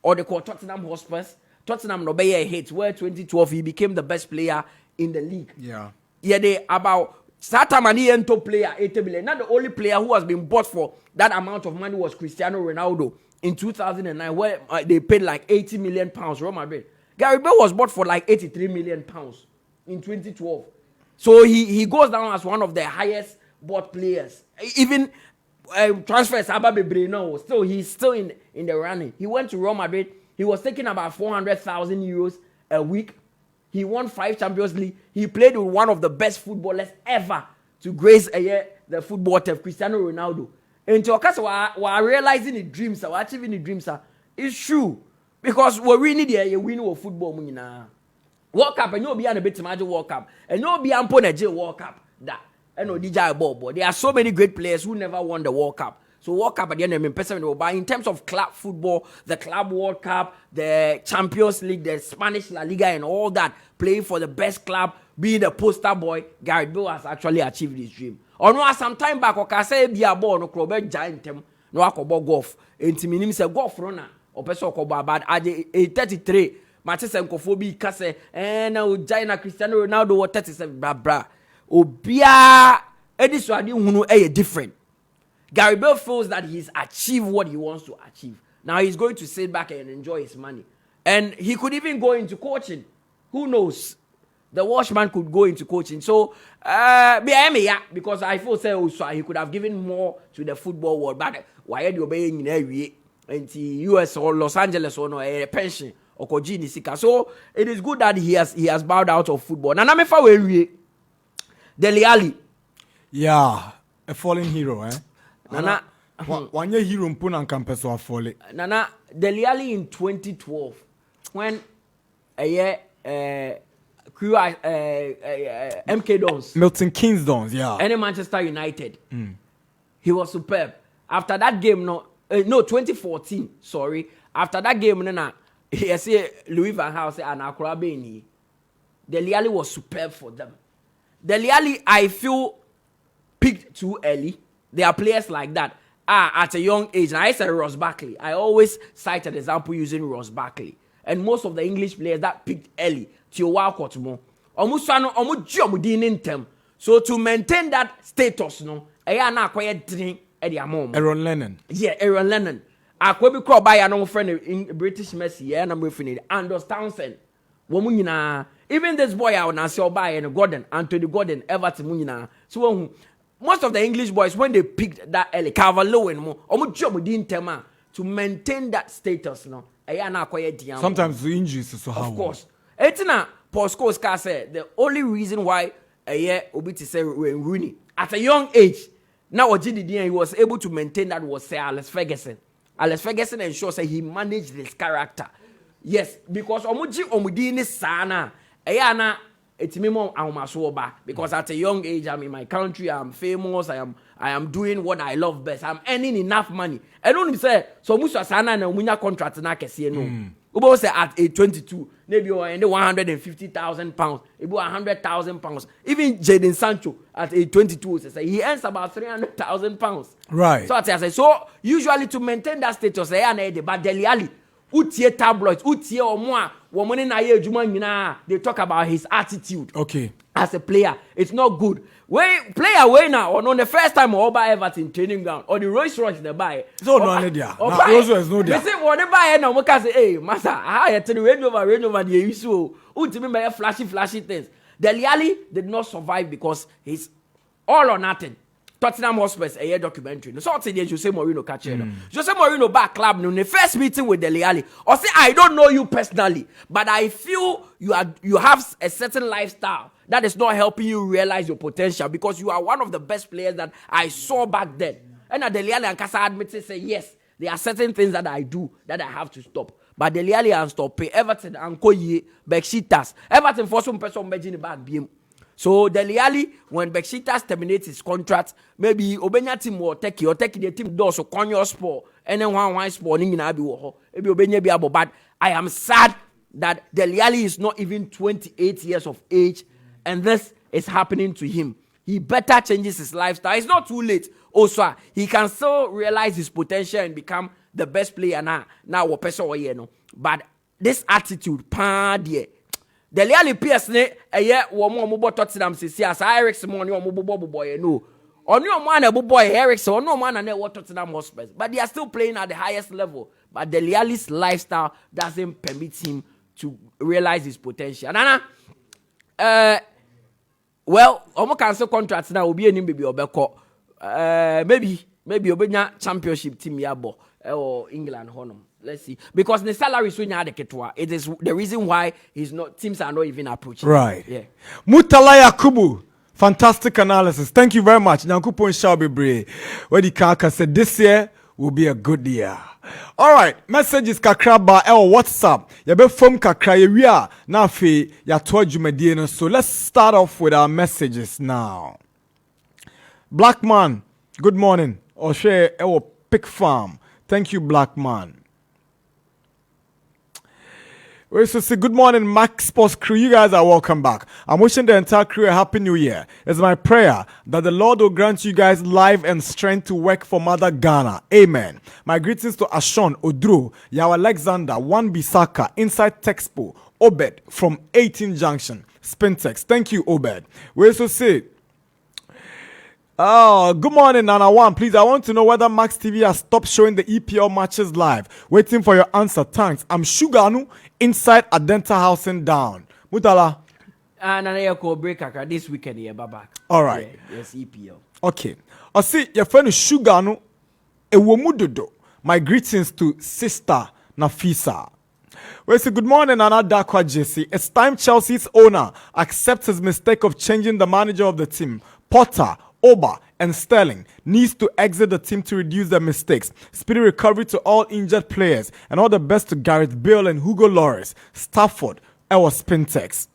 or they call Tottenham Hotspur. Tottenham no be hit where 2012 he became the best player in the league. Yeah. Yeah, they about Satamani top player 80 million. Not the only player who has been bought for that amount of money was Cristiano Ronaldo in 2009 where they paid like 80 million pounds. Real Madrid. Gareth Bale was bought for like 83 million pounds in 2012. So he goes down as one of the highest bought players. Even transfers now. He's still in the running. He went to Real Madrid. He was taking about 400,000 euros a week. He won 5 Champions League. He played with one of the best footballers ever to grace the football turf, Cristiano Ronaldo. And to we're realizing the dreams, we're achieving the dreams. It's true. Because we're winning the winning football. World Cup, and you'll be on a bit of Magic World Cup. And you'll be on a World Cup. That. And no DJ Bobo. There are so many great players who never won the World Cup. So World Cup at the end of the but in terms of club football, the Club World Cup, the Champions League, the Spanish La Liga and all that, playing for the best club, being the poster boy, Gareth Bale has actually achieved his dream. Or no, some time back, I say be a ball no club giant no akobo golf. Enti say golf runner or person akobo bad at 33. Manchester Nkofo kase na giant Cristiano Ronaldo was 37 bra. Obia Edison adi hunu different. Gareth Bale feels that he's achieved what he wants to achieve. Now he's going to sit back and enjoy his money. And he could even go into coaching. Who knows? The Watchman could go into coaching. So, because I feel he could have given more to the football world. But why are you obeying in every US or Los Angeles or no a pension or Kojini Sika? So it is good that he has bowed out of football. Nana me fa we Dele Alli. Yeah, a fallen hero, eh? Nana, one year hero mpuna nkampeso afole. Nana, Dele Alli in 2012, when MK Dons, Milton Keynes Dons, yeah, and Manchester United, he was superb. After that game, 2014, sorry. After that game, he say Louis van Gaal say Anakura Beni. Dele Alli was superb for them. Dele Alli, I feel, picked too early. There are players like that. At a young age. And I said Ross Barkley. I always cite an example using Ross Barkley. And most of the English players that picked early. So to maintain that status, no, Aaron Lennon. Yeah, Aaron Lennon. I could be called by an old friend in British Messi, and I'm referring to Anders Townsend. Even this boy I want to by and Gordon, Anthony Gordon, Everton Munina. So most of the English boys, when they picked that early, Carvalho and more, to maintain that status, no. Sometimes the injuries is so hard. Of course. Etina Paul Scholes said the only reason why Obiti said Rooney at a young age, now he was able to maintain that was Alex Ferguson. Alex Ferguson ensures that he managed his character. Yes, because omudini sana it's me because at a young age I'm in my country, I'm famous, I am doing what I love best, I'm earning enough money. I don't say so musa sana na umunya contract na kese no. Ubo say at age 22, maybe you earn 150,000 pounds, maybe 100,000 pounds. Even Jadon Sancho at age 22 say he earns about 300,000 pounds. Right. So I say so usually to maintain that status, but Dele Alli utie tabloids, utie omwa, womani na ye juma nyina, they talk about his attitude. Okay. As a player, it's not good. Player way now, or on the first time or buy Everton training ground, or the Rolls Royce they buy. So no idea. Rolls Royce no there. They say what they buy now, we can say, hey, master, I tell you, range over the issue. Ultimately, buy flashy things. Dele Alli did not survive because he's all or nothing. Tottenham Hotspur's a year documentary. No sort of Jose Mourinho catch it. Jose Mourinho back club no the first meeting with Dele Alli. Or say I don't know you personally, but I feel you have a certain lifestyle that is not helping you realize your potential because you are one of the best players that I saw back then. And Dele Alli and Kasa admitted say yes, there are certain things that I do that I have to stop. But Dele Alli and stop pay Everton and Koye Besiktas. Everton for some person imagine back BM. So Dele Alli, when Besiktas terminates his contract, maybe Obenya team will take the team does so Konyo Sport and then one sport in Abi Woho. Maybe Obenya be able, but I am sad that Dele Alli is not even 28 years of age, and this is happening to him. He better changes his lifestyle. It's not too late. Also, he can still realize his potential and become the best player now. Now, but this attitude, Dele Alli PS ne womo bɔ Tottenham sisi as Ericsson money boy no On your man, a boy Ericsson, on no man and what Tottenham Hotspur, but they are still playing at the highest level. But the realist lifestyle doesn't permit him to realize his potential. Nana, well, Omo cancel contracts now will be any baby or maybe Obenya championship team yabo or England honor. Let's see, because the salary is when it is the reason why teams are not even approaching. Right. Yeah. Mutala Yakubu. Fantastic analysis. Thank you very much. Nyankupon shall be brave. Where the Kaka said this year will be a good year. All right. Messages kakraba WhatsApp. Yabe from kakra ye na fe ya told you. So let's start off with our messages now. Black man, good morning. Oshe Pig Farm. Thank you, Black man. We say good morning, Max Sports crew. You guys are welcome back. I'm wishing the entire crew a happy new year. It's my prayer that the Lord will grant you guys life and strength to work for Mother Ghana. Amen. My greetings to Ashon, Odro, Yaw Alexander, Wan Bisaka, Inside Texpo, Obed from 18 Junction, Spintex. Thank you, Obed. We also say, oh, good morning, Nana One. Please, I want to know whether Max TV has stopped showing the EPL matches live. Waiting for your answer. Thanks. I'm Shuganu, inside Adenta Housing Down. Mutala. And I call break this weekend here, back. All right. Yeah, yes, EPL. Okay. I see your friend Shuganu, Ewomudodo. My greetings to Sister Nafisa. We say good morning, Nana Darkwa Gyasi. It's time Chelsea's owner accepts his mistake of changing the manager of the team. Potter, Oba and Sterling needs to exit the team to reduce their mistakes. Speedy recovery to all injured players and all the best to Gareth Bale and Hugo Lloris. Stafford, our Spintex.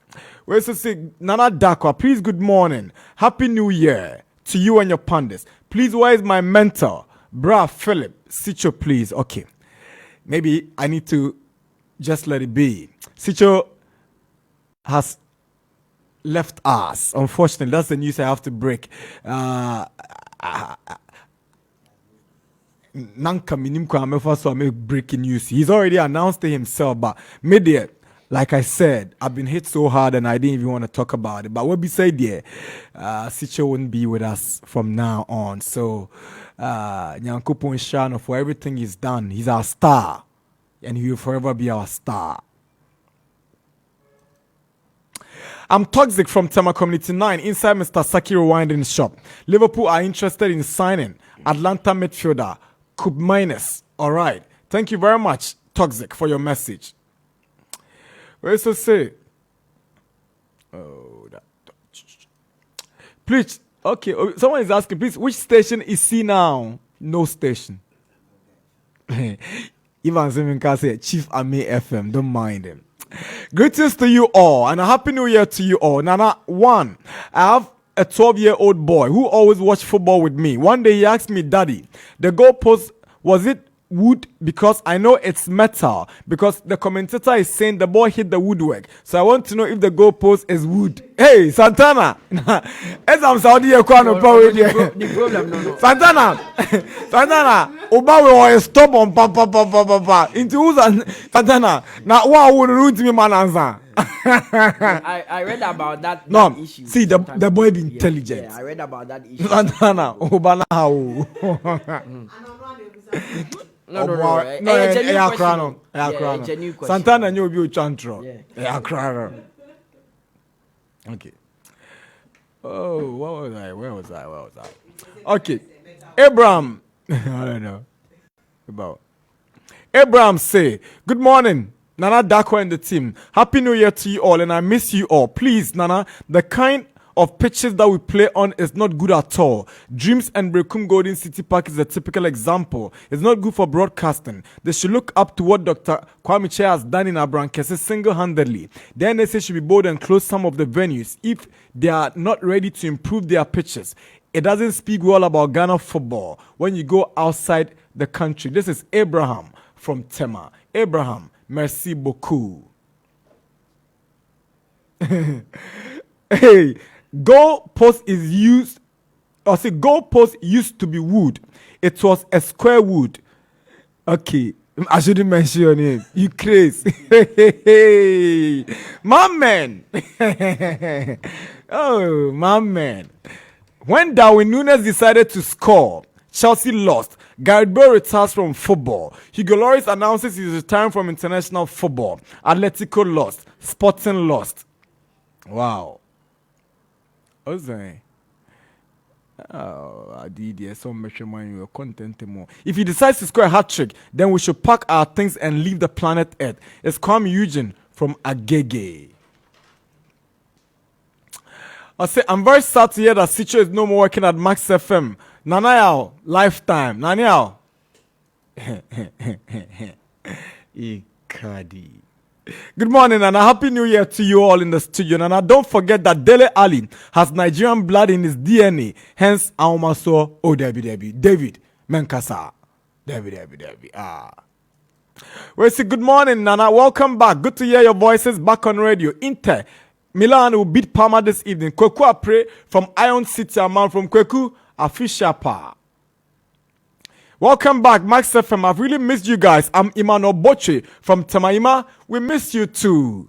We also say, Nana Darkwa, please good morning. Happy New Year to you and your pandas. Please, where is my mentor? Bra Philip, Sicho, please. Okay. Maybe I need to just let it be. Sicho has left us. Unfortunately, that's the news I have to break. Nanka minimko amefa so make breaking news. He's already announced it himself, but media, like I said, I've been hit so hard and I didn't even want to talk about it. But what we said there, Sicho wouldn't be with us from now on. So Nyankopon Shano, for everything he's done, he's our star. And he will forever be our star. I'm Toxic from Tema Community 9 inside Mr. Sakiro Winding Shop. Liverpool are interested in signing Atlanta midfielder 𝐒𝐕𝐄. All right. Thank you very much, Toxic, for your message. What does it say? Oh, that. Please, okay. Someone is asking, please, which station is he now? No station. Ivan Zeminka said, Chief Ame FM. Don't mind him. Greetings to you all and a happy new year to you all. Nana One, I have a 12-year-old boy who always watched football with me. One day he asked me, Daddy, the goalpost, was it wood? Because I know it's metal. Because the commentator is saying the ball hit the woodwork. So I want to know if the goalpost is wood. Hey, Santana. As I'm Saudi, the problem, no. Santana. Oba we stop on papa. Into who's Santana. Now, what would root me, man, answer? I read about that issue. See, the boy be intelligent. Yeah, I read about that issue. Santana. Oba how? No. Santana knew you chantro. Yeah. Okay. Oh, Where was I? Okay. Abraham. I don't know. About Abraham say, good morning, Nana Darkwa and the team. Happy New Year to you all, and I miss you all. Please, Nana, the kind of pitches that we play on is not good at all. Dreams and Brekum Golden City Park is a typical example. It's not good for broadcasting. They should look up to what Dr. 𝐒𝐕𝐄 has done in Abrankese single-handedly. The NSA should be bold and close some of the venues if they are not ready to improve their pitches. It doesn't speak well about Ghana football when you go outside the country. This is Abraham from Tema. Abraham, merci beaucoup. Hey, goalpost used to be wood. It was a square wood. Okay, I shouldn't mention your name. You crazy. Hey, my man. Oh, my man. When Darwin Núñez decided to score, Chelsea lost. Gareth Bale retires from football. Hugo Lloris announces he's retiring from international football. Atletico lost. Sporting lost. Wow. What's that? Oh, I did so much money. You're content more. If he decides to score a hat trick, then we should pack our things and leave the planet Earth. It's 𝐒𝐕𝐄 from Agege. I say I'm very sad to hear that Sicho is no more working at Max FM. Nanayao, lifetime. Nanayao. Ikadi. Good morning and a happy new year to you all in the studio. And don't forget that Dele Ali has Nigerian blood in his DNA. Hence, Aumaso David Menkasa. David. We say good morning, Nana. Welcome back. Good to hear your voices back on radio. Inter Milan will beat Parma this evening. Kweku Apre from Iron City, a man from Kweku, official pa. Welcome back, Max FM. I've really missed you guys. I'm Imano Boche from Tamaima. We miss you too.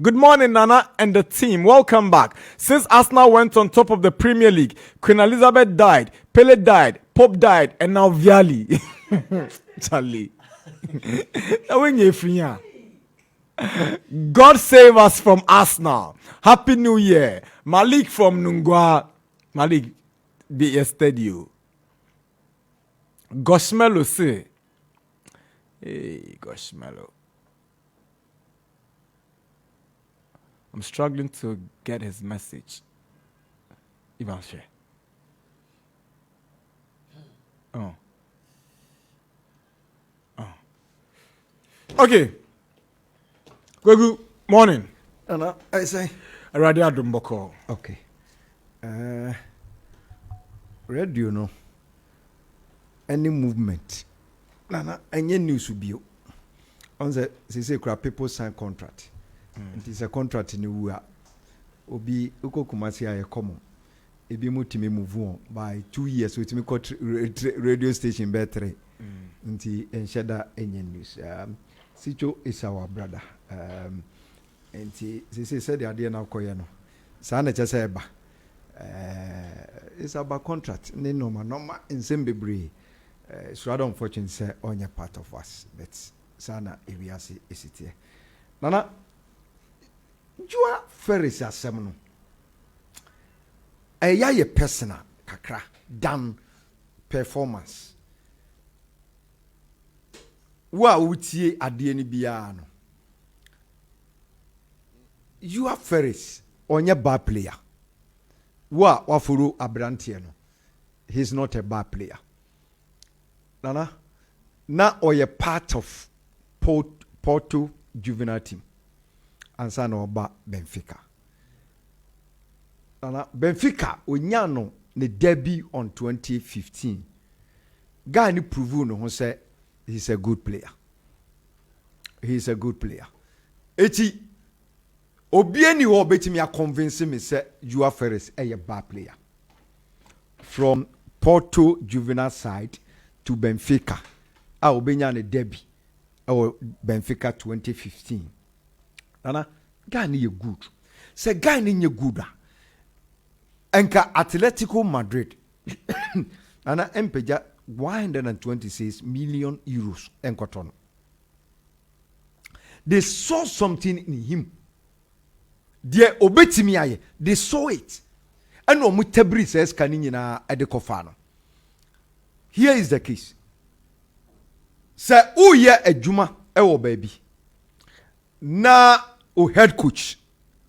Good morning, Nana and the team. Welcome back. Since Arsenal went on top of the Premier League, Queen Elizabeth died, Pele died, Pope died, and now Viali. Charlie. God save us from Arsenal. Happy New Year. Malik from Nungwa. Malik, be yesterday. Goshmelo say. Hey, Goshmelo. I'm struggling to get his message. Ivan share. Oh. Okay. Good morning. Nana, I say. Radio Adumboko. Okay. Radio no. Any movement. Nana, any news will be. On the say people sign contract. It is a contract in the UA. Obi uko kumasi aye common. Ebi mutimi move on by 2 years. So itimi got radio station better. Nti enshada any news. Sicho is our brother. And he said the idea now koyeno. Sana just eba. It's about contract. Normal in Zimbabwe. It's rather unfortunate say on your part of us. But sana ebiasi is it here. Nana, you are Ferris asemno. Ye personal kakra than performance. Wa utie adie ni biya no. You are Ferris on your bad player. Wa wafuru abrantie no. He's not a bad player. Nana, na or a part of Porto juvenile team. And son oba Benfica. Nana, Benfica onyano ne debut on 2015. Guy ni prove no say he's a good player. He's a good player. Eti obieni wo betimi a convince me say you are Ferris a bad player. From Porto juvenile side to Benfica. Obenya ne debut or Benfica 2015. Nana, guy ni good. Say guy ni good. Enka Atletico Madrid. Nana empeja 126 million euros enkotono. They saw something in him. They saw it. And omutabri says kanina edekofano. Here is the case. Say uye ejuma ewo baby. Na o head coach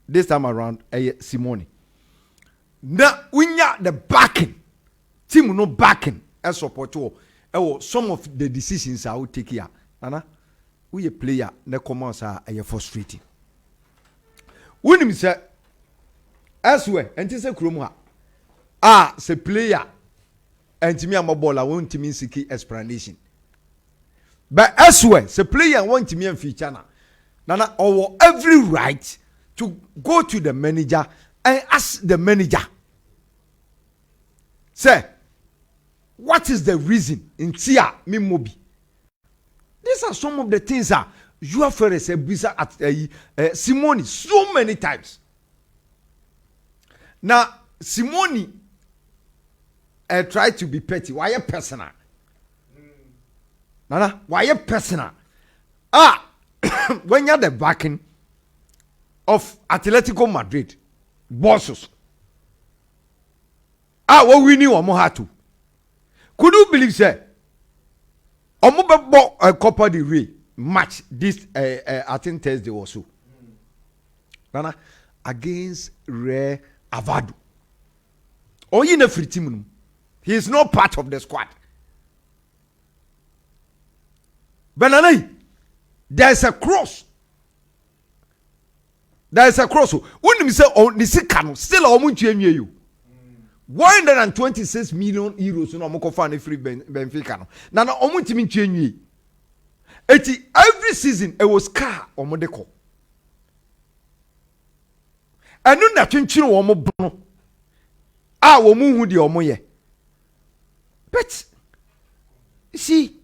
this time around Simone. Na unya the backing. Team no backing and support you. Some of the decisions I will take here. Nana, we a player ne commence a frustrating. When him say elsewhere and say kromwa say player and me am a ball I want me seek explanation. But elsewhere say player want me and feature na. Nana or every right to go to the manager and ask the manager. Say, what is the reason in Tia Mimobi? These are some of the things that you have first said at Simone so many times. Now, Simone try to be petty. Why personal? Nana, why personal? When you're the backing of Atletico Madrid bosses, what we knew Omohatu. Could you believe, sir? Omo a Copa del Rey match this I think Thursday or so. Nana against Rare Avado. Oh, in a free team. He is not part of the squad. Benani, there is a cross. There is a cross. When you say on the second, still almost you. 126 million euros no moko fa na free Benfica no. Na na omo ntimi ntwenwie. Eti every season it was car omo de ko. Anu na twentwene omo bono. Wo mu hu de omo ye. But see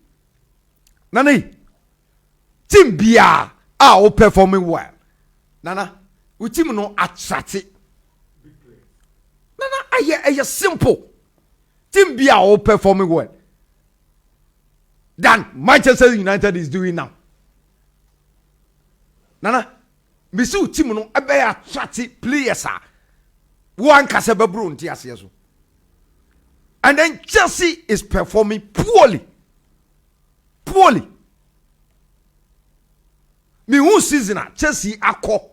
Nana team bia o performing well. Nana we team no attract. Nana aye simple. Team bia o performing well than Manchester United is doing now. Nana me see team no ebe attract players one kase bebru nti ase so. And then Chelsea is performing poorly. Me who season Chelsea akọ.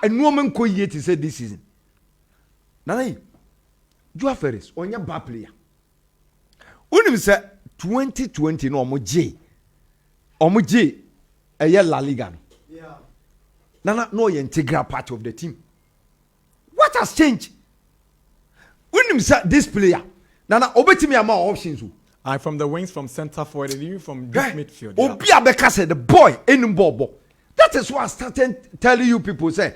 And woman ko yet to say this season. Nana, Joao Ferris, onya bad player. Unim say 2020 no omo J a La Liga. Yeah. Nana no integral part of the team. What has changed? Unim say this player. Nana obetimi ama options. I'm from the wings, from center forward, and even from deep midfield. Obi Abeka said the boy enumbobo. That is why I started telling you people say,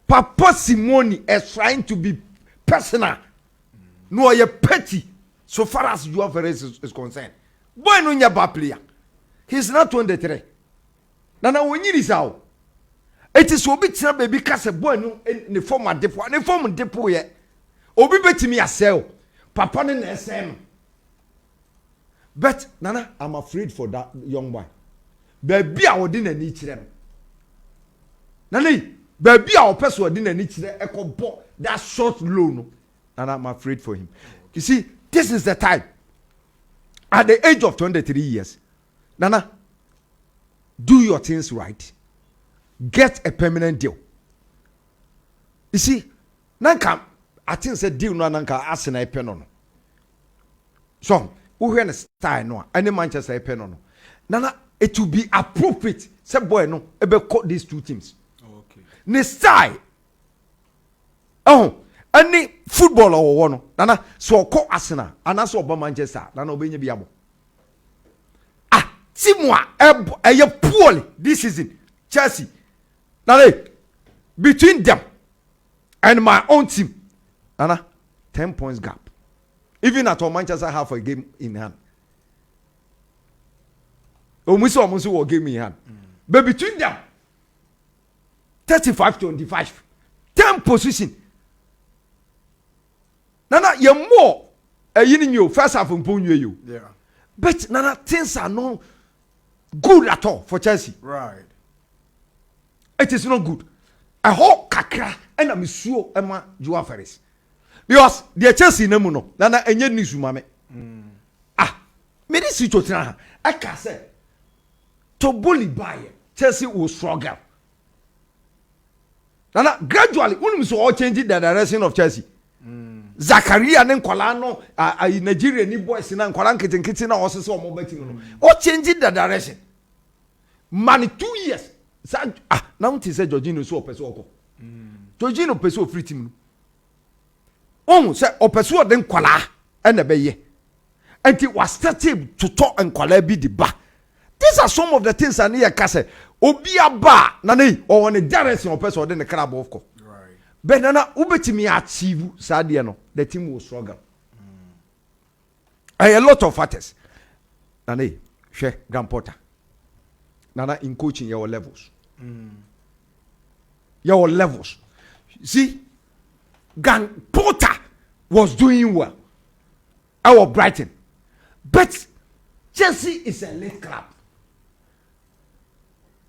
Papa Simone is trying to be personal. No, you're petty. So far as Joao Ferreira is concerned. Boy, no, you're bad player. He's not 23. Now, when you is out, it is so big baby cast a boy no in the form of depot. The form of depot yet. Obi beti me asel. Papa ne SM. But Nana, I'm afraid for that young boy. Baby, I wouldn't need them. Nani, baby, our person didn't need to that short loan. And I'm afraid for him. You see, this is the time. At the age of 23 years, Nana, do your things right. Get a permanent deal. You see, Nanka, I think the deal no Nanka asking a pen on. So, who hear the style no? Any Manchester pen on. Nana, it will be appropriate. Say boy no, ebe cut these two teams. Okay. Ne style. Any footballer or one. Nana, so call Arsenal. And so about Manchester. Nana obenye biabo. Timwa a poorly this season. Chelsea. Nana, between them and my own team. Nana, 10 points gap. Even at all Manchester have a game in hand. Omuso will game in hand. But between them, 35-25. 10 position. Nana, you're more in you first half of you. Yeah. But Nana, things are not good at all for Chelsea. Right. It is not good. I hope kakra and I'm sure Emma Joao Ferris. Because the Chelsea no no. Nana enye nisu mame. Me this situation I can say to bully buy Chelsea will struggle. Nana gradually unum so all changing the direction of Chelsea. Zakaria ne nkwala no Nigeria ni boys na nkwala nkete na osese omo beti no. All changing the direction. Man 2 years. Now it say Jorginho so opeso oko. Jorginho peso free team no. Say opeso de nkwala na be ye. And it was started to talk and nkwala bi di ba. These are some of the things I need to say. Obi aba na nei or on a direction opeso de ne crab of course. But Nana, ubetimi achieve sadie no, the team will struggle. A lot of factors. Nana, share Grand Porter. Nana, in coaching your levels. Your levels. See, Gang Porter was doing well. Our Brighton. But Chelsea is a late club.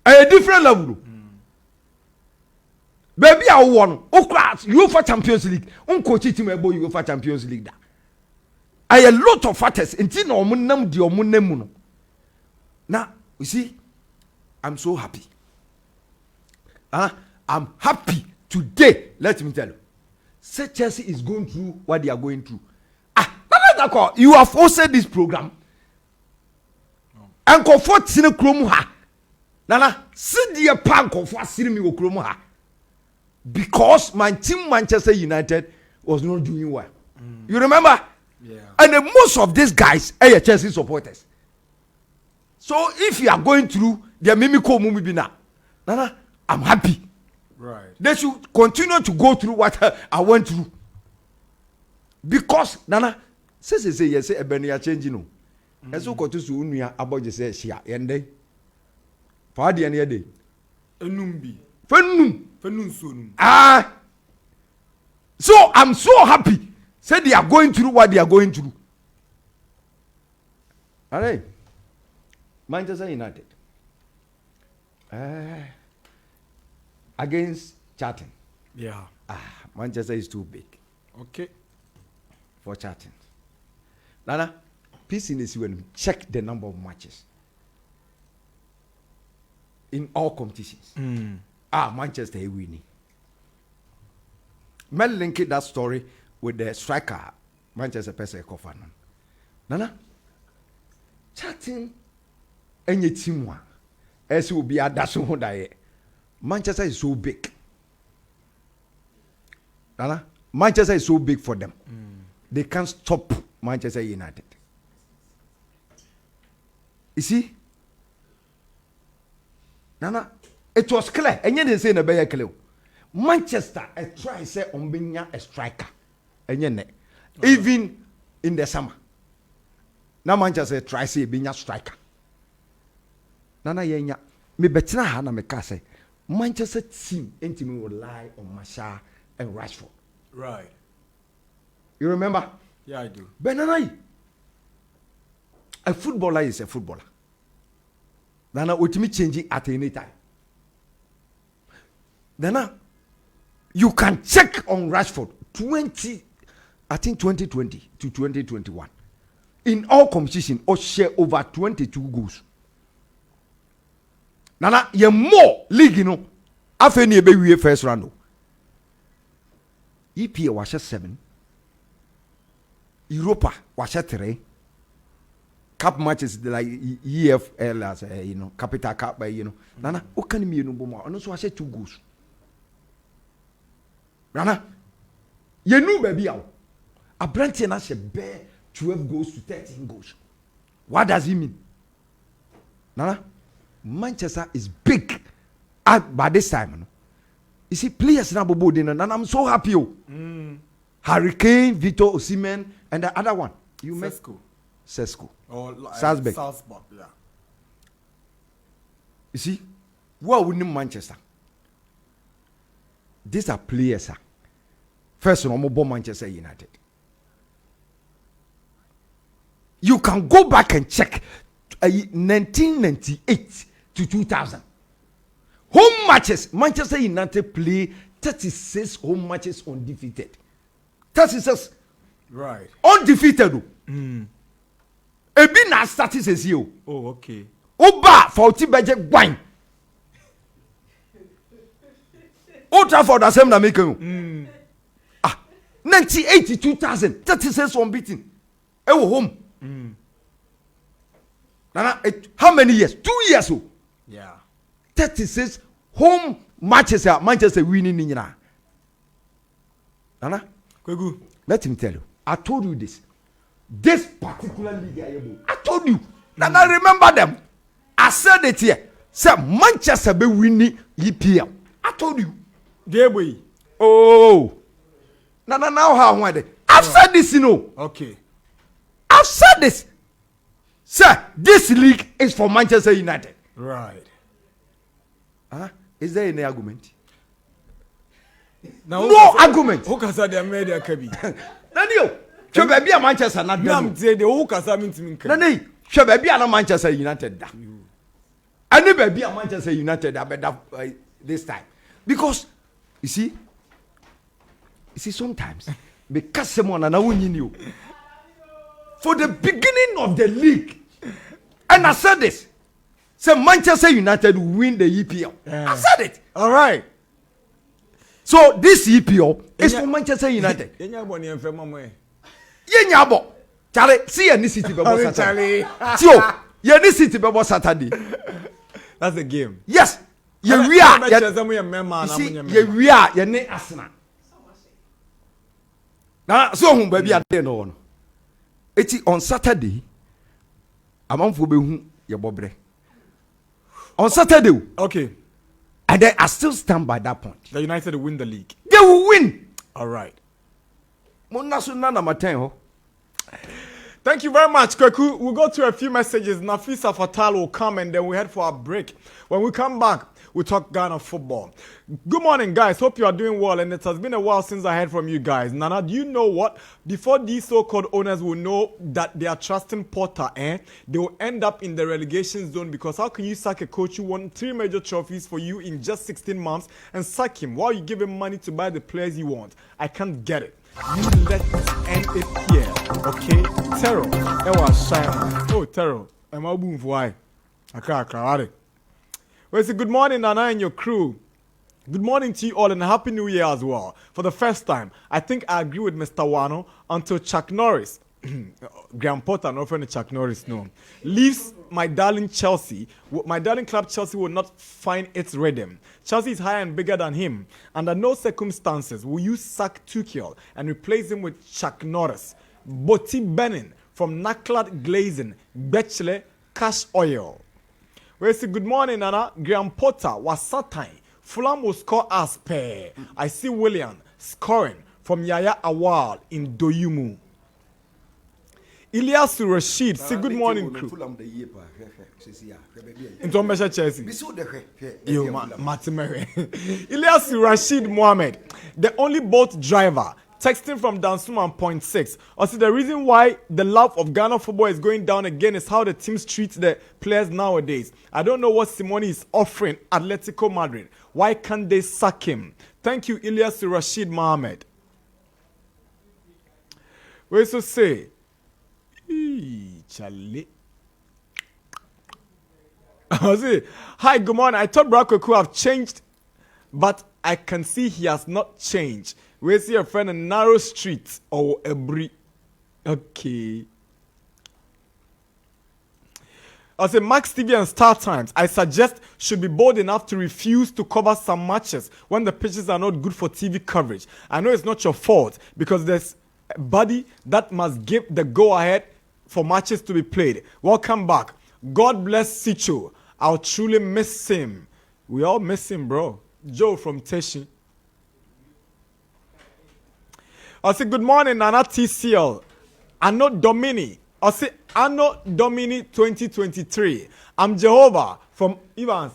A different level. Baby, I won. UEFA Champions League. Coach team ebo UEFA Champions League da. I a lot of factors. Until no munam di omunemu. Now, you see, I'm so happy. I'm happy today. Let me tell you. Say Chelsea is going through what they are going through. You have hosted this program. And comfort sine kromu ha. Nana, sit the pan comfort sine mi kromu ha. Because my team Manchester United was not doing well. You remember? Yeah. And most of these guys are Chelsea supporters. So if you are going through their mimico mumibina, Nana, I'm happy. Right. They should continue to go through what I went through. Because Nana, say yes, a benia changing no. And so go to Sunia about the say shia yende. Party any day. Enumbi. Fenum. Soon. So I'm so happy. Say they are going through what they are going through. Alright. Manchester United. Against Charlton. Yeah. Manchester is too big Okay. for Charlton. Nana, peace in this when check the number of matches in all competitions. Manchester is winning. Mel link that story with the striker Manchester Pese Kofano. Nana, Charlton any team one as will be a dash Manchester is so big. Nana, Manchester is so big for them. They can't stop Manchester United. You see? Nana, it was clear. And yet they say in a better clear. Manchester try say on being a striker. And yet, even in the summer. Now Manchester try say being a striker. Nana yenya me betina ha na me ka say Manchester team intimi rely on Martial and Rashford. Right. You remember? Yeah, I do. Benanai. A footballer is a footballer. Nana ultimately changing at any time. Nana, you can check on Rashford 2020 to 2021. In all competition, or share over 22 goals. Nana, ye more league, you know. After you be first round. EPA was 7. Europa was 3. Cup matches like EFL as you know, Capital Cup, you know. Nana, what can you know more? And also I said 2 goals. Nana, you know baby how a brand na she bear 12 goals to 13 goals. What does he mean? Nana, Manchester is big by this time. No? You see, players now and I'm so happy. Harry Kane, Victor Osimhen, and the other one. You met Sesko. Or Salzburg. Salzburg, yeah. You see, what we need Manchester. These are players. First one, I'm born Manchester United. You can go back and check 1998 to 2000. Home matches, Manchester United play 36 home matches undefeated. 36. Right. Undefeated. Ebi na statistics you. Oh, okay. Oba 40 budget wine. Old Trafford the same na make you. 1980 2000 36 unbeaten. Ewo home. Nana, how many years? 2 years. Yeah. 36 home matches are Manchester winning in Nana, Kwegu. let me tell you. I told you this. This particular league, I told you. Nana, remember them. I said it here. Say Manchester be winning EPL. I told you. Deboy. Oh. Nana, now how why? I've said this, you know. Okay. I've said this. Sir, this league is for Manchester United. Right. Is there any argument? No argument. Who can say they made a kabi? Nanio, should be a Manchester not Nam say the who can say me. Nani, should be a Manchester United. I never be a Manchester United this time. Because, you see, sometimes, because someone and I won't you. For the beginning of the league, and I said this, say Manchester United will win the EPL. I said it. All right. So this EPL is for Manchester United. Yenyabo. Charlie, see any city before Saturday. So, any city before Saturday. That's the game. Yes. We are. We are. You need Arsenal. Now, so baby, I don't know. It's on Saturday. I'm on for your bobre. On Saturday. Okay. And then I still stand by that point. The United will win the league. They will win. All right. Thank you very much, Kweku. We'll go to a few messages. Nafisa Fatal will come and then we head for our break. When we come back, we'll talk Ghana football. Good morning, guys. Hope you are doing well. And it has been a while since I heard from you guys. Nana, do you know what? Before these so-called owners will know that they are trusting Potter, they will end up in the relegation zone, because how can you sack a coach who won 3 major trophies for you in just 16 months and sack him while you give him money to buy the players you want? I can't get it. You let us end it here, okay? Terror. Oh, Terror. I'm a boom for why. Well, say good morning, Nana and your crew. Good morning to you all and a happy new year as well. For the first time, I think I agree with Mr. Waano until Chuck Norris, Graham Potter, no friend of Chuck Norris, no, leaves my darling Chelsea. My darling club Chelsea will not find its rhythm. Chelsea is higher and bigger than him. Under no circumstances will you sack Tuchel and replace him with Chuck Norris, Boti Benin from Naklat Glazing, Bechle, Cash Oil. We say good morning, Nana. Graham Potter was certain Fulham will score as per. I see William scoring from Yaya Awal in Doyumu. Ilyasu Rashid, say good morning, crew. Into Mesha Chelsea. You, Matimere. Ilyasu Rashid Mohammed, the only boat driver, texting from Dansuman point 6. Also, the reason why the love of Ghana football is going down again is how the teams treat the players nowadays. I don't know what Simone is offering Atletico Madrid. Why can't they sack him? Thank you, Ilyasu Rashid Mohammed. We also say, Charlie. Hi, good morning. I thought Bracco could have changed, but I can see he has not changed. We see a friend in narrow street or a brie. Okay. I say Max TV and Star Times, I suggest should be bold enough to refuse to cover some matches when the pitches are not good for TV coverage. I know it's not your fault because there's a body that must give the go-ahead for matches to be played. Welcome back. God bless Sicho. I'll truly miss him. We all miss him, bro. Joe from Teshi. I say good morning, Nana TCL. Anno Domini. I say Anno Domini 2023. I'm Jehovah from Evans.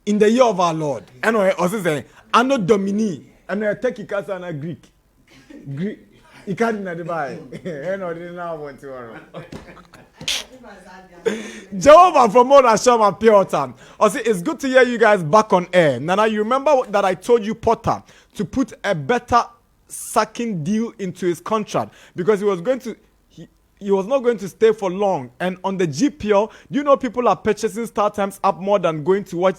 In the year of our Lord. Anyway, I say Anno Domini. And I take it as an Greek. Greek. You can't deny the Bible. I didn't want to. Jehovah from Mona Shama Piotan. I say it's good to hear you guys back on air. Nana, you remember that I told you Potter to put a better sacking deal into his contract because he was going to he was not going to stay for long. And on the GPL, do you know people are purchasing Star Times up more than going to watch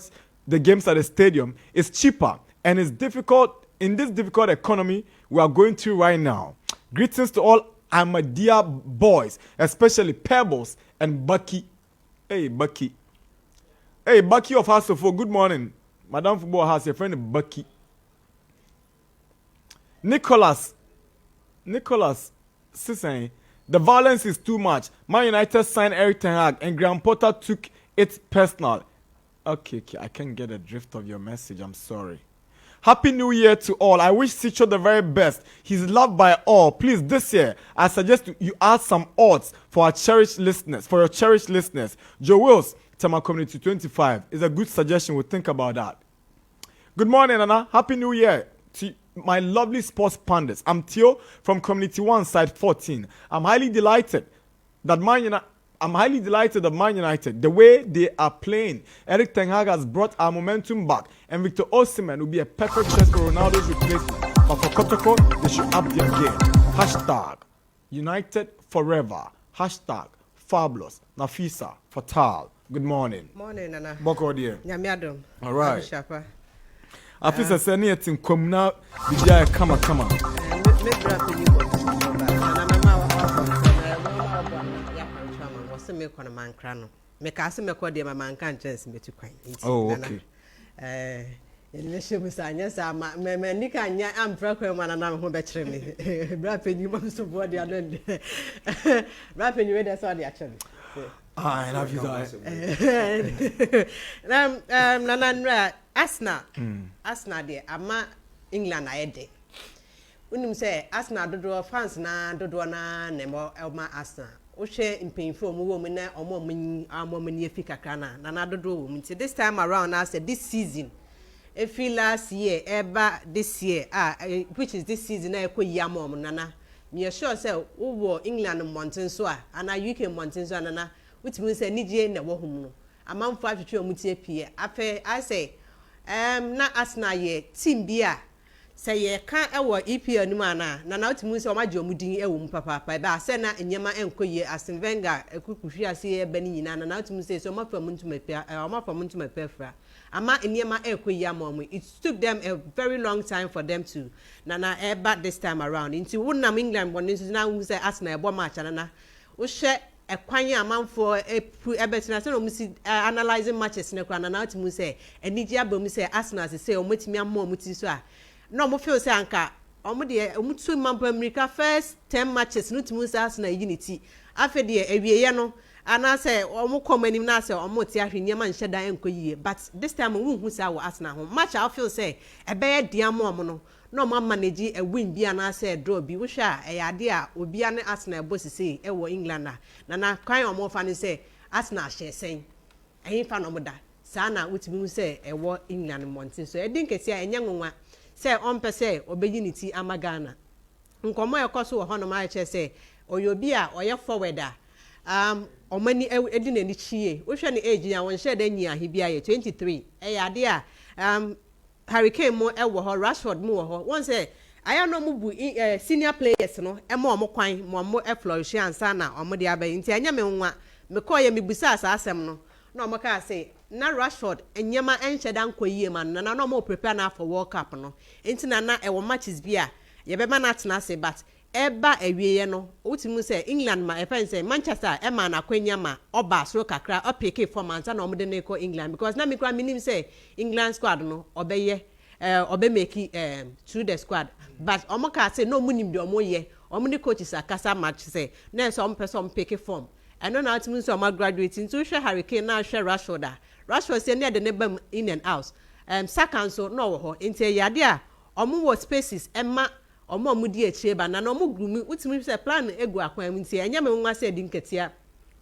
the games at the stadium? It's cheaper and it's difficult in this difficult economy we are going through right now. Greetings to all Ahmadiyya boys, especially Pebbles and Bucky. Hey, Bucky. Hey, Bucky of House of Four, good morning. Madam Football House, your friend Bucky. Nicholas, saying the violence is too much. Man United signed Eric Ten Hag and Graham Potter took it personal. Okay, I can't get the drift of your message. I'm sorry. Happy New Year to all. I wish Sicho the very best. He's loved by all. Please, this year, I suggest you add some odds for our cherished listeners, for your cherished listeners. Joe Wills, Tema Community 25 is a good suggestion. We'll think about that. Good morning, Nana. Happy New Year to my lovely sports pundits. I'm Theo from Community 1, Side 14. I'm highly delighted that Man United, the way they are playing, Erik ten Hag has brought our momentum back, and Victor Osimhen will be a perfect choice for Ronaldo's replacement. But for Kotoko, they should up their game. Hashtag United Forever. Hashtag Fabulous. Nafisa Fatal. Good morning. Morning, Nana. Boko dear. Nyamiadom. All right. Shapa. Afisa seni etim komuna bijaya kama. Me bra peni ko. Na mama wa was me ko na mankra no. Me ka se me ko de mama nka chance me tu kwan. Oh, okay. Ele she me sa anya sa me nika anya amfra ko ma na ho be kire me. Bra peni mo so bo de ado. Bra peni we de so de a kire. I love you guys. Nana Arsenal de ama England ayede. Unim say Arsenal dodo fans na dodo na nemo elma Arsenal. O hwe impinfo mu wo mu na omomani efi kakra na dodo wo mu. This time around I said this season if last year ever this year which is this season na ekoyam nana. Me sure say wo England mountain so and UK mountain so nana. Which means a Niger na wo hum no amamfo atwetwe omutie pie afa I say na Arsenal ye team bia say ye kan e wo EPL ni mana na utimi say o maje omudin e wo mu papa ba say na enyema enkoye Arsene Wenger ekukuhwi ase e ba ni nyina na utimi say so mafa muntuma pia o mafa muntuma pefra ama enyema ekoye amom it took them a very long time for them to na eba this time around into wonam England bon na hu say Arsenal e bo match na wo hwe a kwanya amanfo ebetina say no musi analyzing matches na kwa na ultimu say eniji abom say Arsenal say o metimi am muti so a no mo feel say anka omo de omutu mampa America first 10 matches no timu say Arsenal unity afa de awieye no ana say omo komanim na say omo ti ahwe ma nhye dan enkoyie but this time we hu say wo Arsenal ho match I feel say ebeye diamo omo no no ma manage a win bia na say draw bi wo hwa e yade a obi ane Arsenal boss say e wo England na kwan omo fa ne say Arsenal hye sen ehin fa no moda sa na wotimi hu say e wo England mountain so e din kesi a enya nwanwa say on pe say obeyinity amagana nkomo e koso wo hono ma che say oyobi a oye forward omani edi na ni chie wo hwa ne age ya won hye da nyi ahe bia ye 23 e yade a Hurricane mo ewo ho Rashford mo wo ho won say aya no mu bu senior players no e mo kwan mo flourish ansa na omo de abayi nti anya me nwa me call ye me busa asem no na omo ka say na Rashford enyema enhye dan koyie man na no mo prepare na for World Cup no nti na e wo matches bia ye be ma na tena say but eba awieye no utimu say England ma e pen say Manchester e ma na kwanya ma oba so kakra opeke format na omo de na ko England because na me kwa minim say England squad no obeye obe make through the squad but omo ka say no munim de omo ye omo de coaches akasa match say na so omo person pick form and na utimu say omo graduate into hwe Hurricane na hwe Rashford say na de ne bam in and out Saka so no wo ho nti yade a omo wo spaces emma omo mudi echie ba na no mo grumi utimi say plan egu akwan nti enya me nwa say di nketia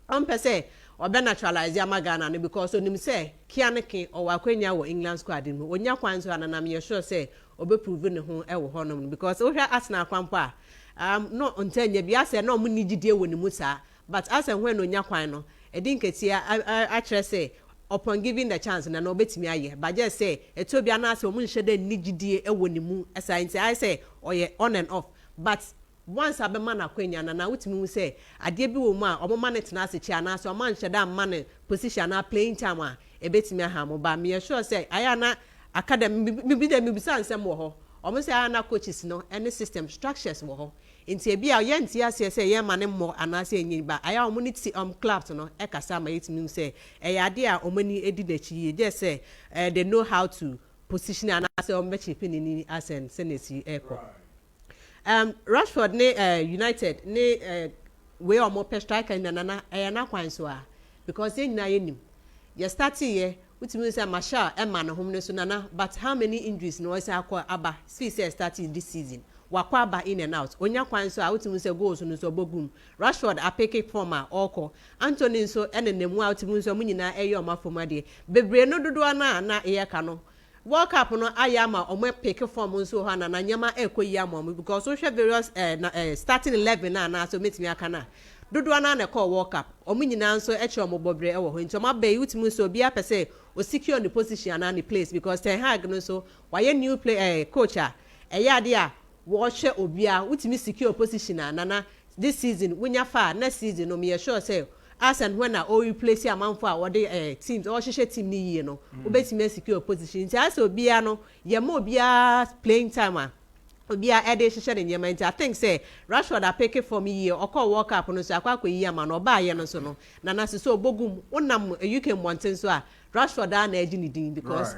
ompe say obe naturalize amagana no because onim say kianeke o wakwanya wo England squad no onya kwan so anana me sure say obe prove ne ho e wo honom because o hwa Arsenal kwampo a no ontanya bia say no mo nigidie wo ne mu saa but as when onya kwan no e di nketia a kire say upon giving the chance na no betimi aye but just say etobia na say omu nhede nigidie ewo ne mu asante I say oye on and off but once abema na kwenya na wutimi mu say ade bi wo mu a omo man tena ase chia na say omo nhede am man position na playing time a ebetimi aha mo ba me sure say aya na academy bi de mi bisa nsem wo ho omo say aya na coaches no any system structures wo ho nti bia ye nti ase say ye mane mo anase enyi ba aya omo ni ti clubs no e kasa ma yetimi say e yade a omo ni edi dachi je say they know how to position anase omo chief ni asen senesi eko Rashford ne United ne we omo pe striker na na kwan so a because ye nyina ye nim ye start ye utimi say Marshall e ma no hom ne so nana but how many injuries no say akwa aba see say starting this season wakwa aba in and out onya kwan so a utimi say goals no so bogum Rashford apeke former oko Anthony so enenemu a utimi so munyina eyo omafoma de bebre no dodo na eye ka no World Cup no ayama omo pick form nso ho na nyama ekoyi amom because so share various starting 11 na so metimi aka na dodo na call World Cup omo nyina nso eche omo bobre e wo ho nti omo bay utimi so bia pese o secure the position and the place because Ten Hag no so why new play coach eya de a wo hwe obia utimi secure position na this season wunya fa next season no me sure say as and when or replace amanfo a wode teams or hwehwe team ni yie no obetimi secure position nti as obia no ye ma obia playing time a obia ede hwehwe ne nyema nti I think say Rashford a pick for me yie okọ World Cup no so akwa yi ama no ba ye no so no na so bogum wonam UK Mountain so a Rashford a na edi ni din because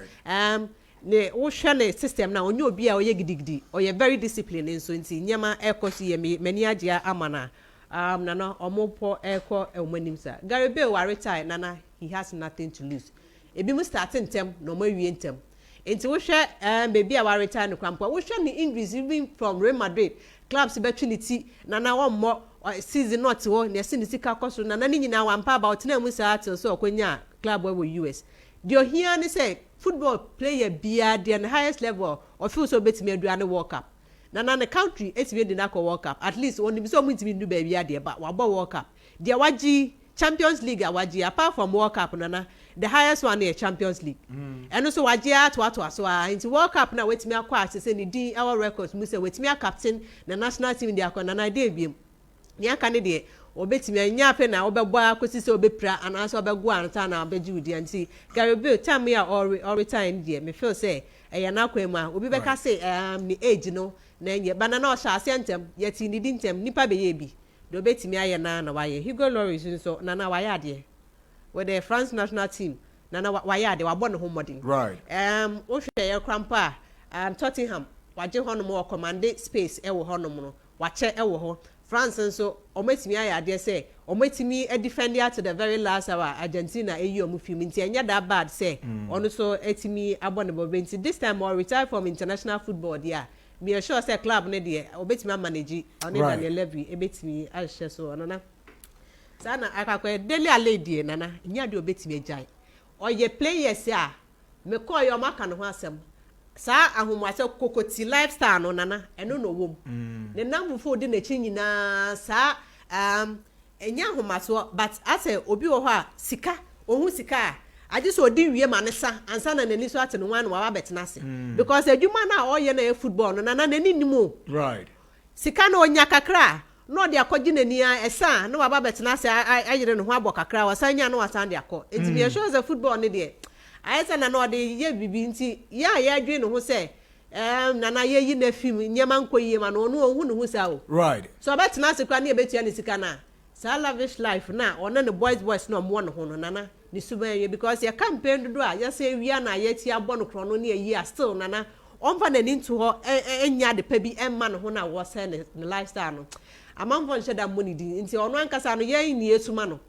ne wo hwe ne system na onye obi a oye gidigidi oye very disciplined nso nti nyema ekosi ye mani agya amana nana omopo eko omanim sa Gary Bale wa retire nana he has nothing to lose ebi mu starting tem no ma wie ntem enti wo hwe baby a wa retire no kwampo wo hwe ni injuries even from Real Madrid clubs betwinity nana wo mo season not wo ne se ni sika koso nana ni nyina wa mpa about na mu sa atil so okonya club wo US dio here ni say football player bia the highest level of feel so betimi aduane World Cup na the country etimi di na ko World Cup at least oni bi so mu ntimi ndu ba bia de ba wabo World Cup dia waji Champions League awaji apart from World Cup na the highest one is Champions League and so waji ato so into World Cup na wetimi akwa asese ni din our records mu say wetimi captain the national team dia akwa na dey biem ni aka ne de obetimi anya ape na obebo akosi se obepra anaso obego anta na abeji udi anti Gary Bale time ya or return there me feel say eya na kwema obi beka say ni age no na enye bana na o sha asentem yeti ni dintem nipa be ye bi do betimi aye na waye Hugo Lloris nso na waye ade with the France national team na waye ade wabɔ ne ho modern right o hwɛ ye krampa Tottenham waje hono mo command space e wo hono no wache e wo ho France nso ometimi aye ade say ometimi defend to the very last hour Argentina eyi omu film nti enya that bad say ono so etimi abɔ ne bobe nti this time or retire from international football there me sure say club ne de obetimi manage on Daniel Levy ebetimi ahye so onana sana akakwa Dele Alli nana nya de obetimi agyan oye players a me call your maka no ho asem sa ahomase kokoti lifestyle no nana eno no wom ne namfo de na chi nyina sa enya ahomaso but ase obi wo ho a sika ohun sika aje so odi wie ma ne sa ansa na nani so ate no wan wa betena se because adwuma na oye na football no nana nani nimu right sika na onya kakra no de akɔgye nani a esa na wa betena se ayere no ho abɔ kakra wa sanya no wasan de akɔ enti me show the football ne de ayesa na no de ye bibi nti ya adwe no ho se nana ye yi na film nyema nkoyie ma no ohun no ho sa o right so betena se kwa na ebetua ne sika na sa lavish life na ona ne boys na mo no ho no nana ni suban because your campaign do a ya say wi na ya ti abɔ no kro no na yi a still nana onfa na ni nto ho enya de pa bi emma no ho na wo say ne lifestyle no amanfo nche da money di nti ono ankasa no ye ni esuma no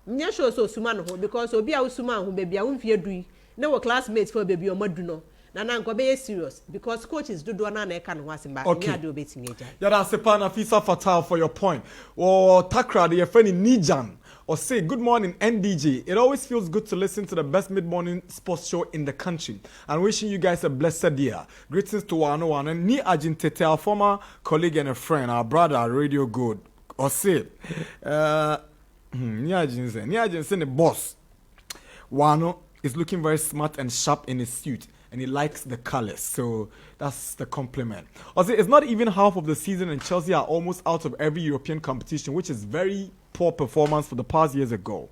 nya show so suma no ho because obi a usuma ho baby a wonfie dui na wo classmates for baby o madu no na nko be serious because coaches do na e ka no ho asemba nya de obetimi eja ya da sepa na fisa fatal for your point or takra the friend Nijan or say good morning NDJ. It always feels good to listen to the best mid-morning sports show in the country and wishing you guys a blessed year. Greetings to Waano Waano, Ni Ajin Tete, our former colleague and a friend, our brother, Radio Good. Or say, Ni Ajin say the boss. Waano is looking very smart and sharp in his suit and he likes the colors. So that's the compliment. Also, it's not even half of the season and Chelsea are almost out of every European competition, which is very poor performance for the past years ago.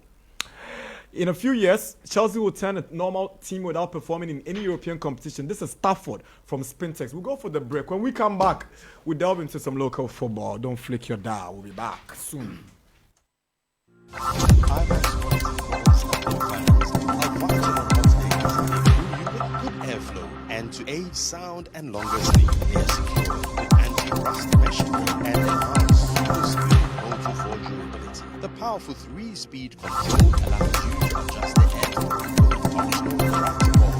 In a few years, Chelsea will turn a normal team without performing in any European competition. This is Stafford from Spintex. We'll go for the break. When we come back, we delve into some local football. Don't flick your dial. We'll be back soon. Airflow and to aid sound and longer sleep. They are secure with anti-rust mesh and enhanced super speed multi-4 durability. The powerful 3-speed control allows you to adjust the airflow with a functional practical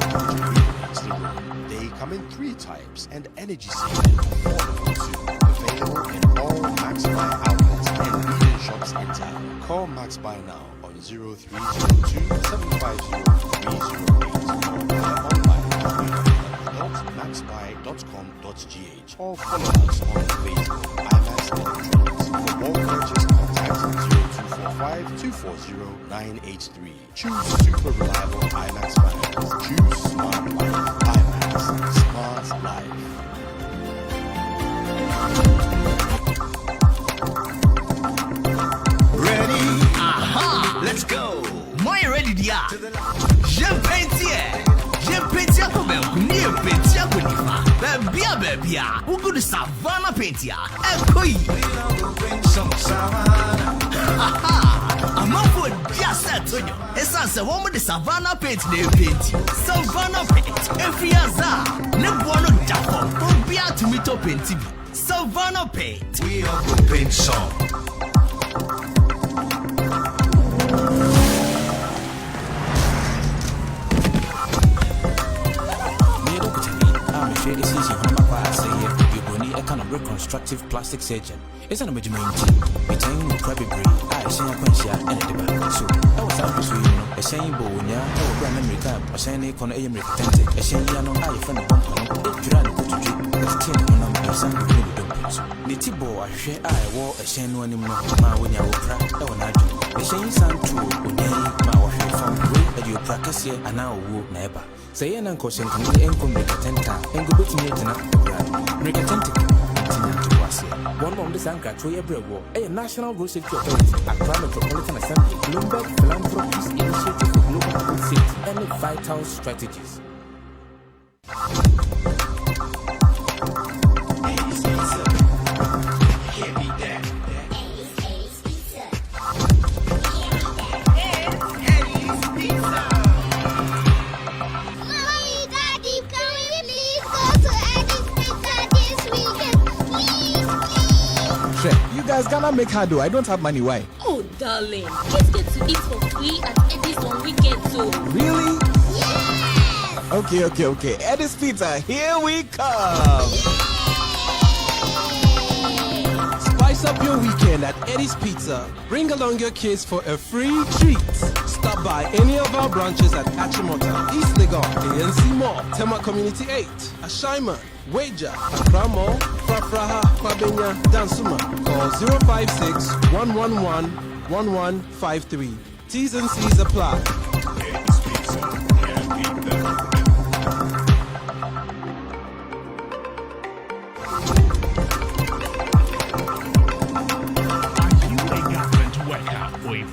to room. They come in 3 types and energy saving affordable too. Available in all Max Buy outlets and leading shops in town. Call Max Buy now on 0302 750 308 or buy online. maxbuy.com.gh or follow us on Facebook, IMAX Electronics. For more purchase, contact 0245-240-983. Choose super reliable IMAX fans. Choose smart life. IMAX, smart life. Ready? Aha! Let's go! My ready, dia! J'aime pentier! J'aime pentier comme un near pentier kunifa. Baby, who go to Savannah pentia? Ekoi! Some Savannah. I'm up for just that, Tonyo. It's as a woman the Savannah paint, they paint. Savannah paint. Every azar. Never one of Japan. Don't be out to meet up in TV. Savannah paint. We are go paint some. Reconstructive plastic surgeon. It's an emergency. Between crabby breed, I say a quenchia and a debate. So, I was out to a saying Bonia, or Grand America, a saying con a American, a saying Yano, I found a bump on it, Duran go to drink, a tin on a sun with no dumplings. Nitibo, I share I wore a saying one in my when you crack, or not. A saying sun too, when my wife found way at your practice here, and now woo never. Say an uncle saying, come in and come make a tenta, and go to me tonight. Make a tentacle. One of the Sanka Troya Brewo, a National Road Safety Authority, Accra Metropolitan Assembly, Bloomberg Philanthropies Initiative for Global Food Safety, and vital strategies. You guys gonna make her do. I don't have money. Why? Oh, darling. Kids get to eat for free at Eddie's on weekends, so. Really? Yes! Okay. Eddie's Pizza, here we come. Spice up your weekend at Eddie's Pizza. Bring along your kids for a free treat. Stop by any of our branches at Achimota, East Legon, ANC Mall, Tema Community 8, Ashaiman, Wager, Accra Mall, Frafraha, Kwabenya, Dansuma. Call 056-111-1153. T's and C's apply.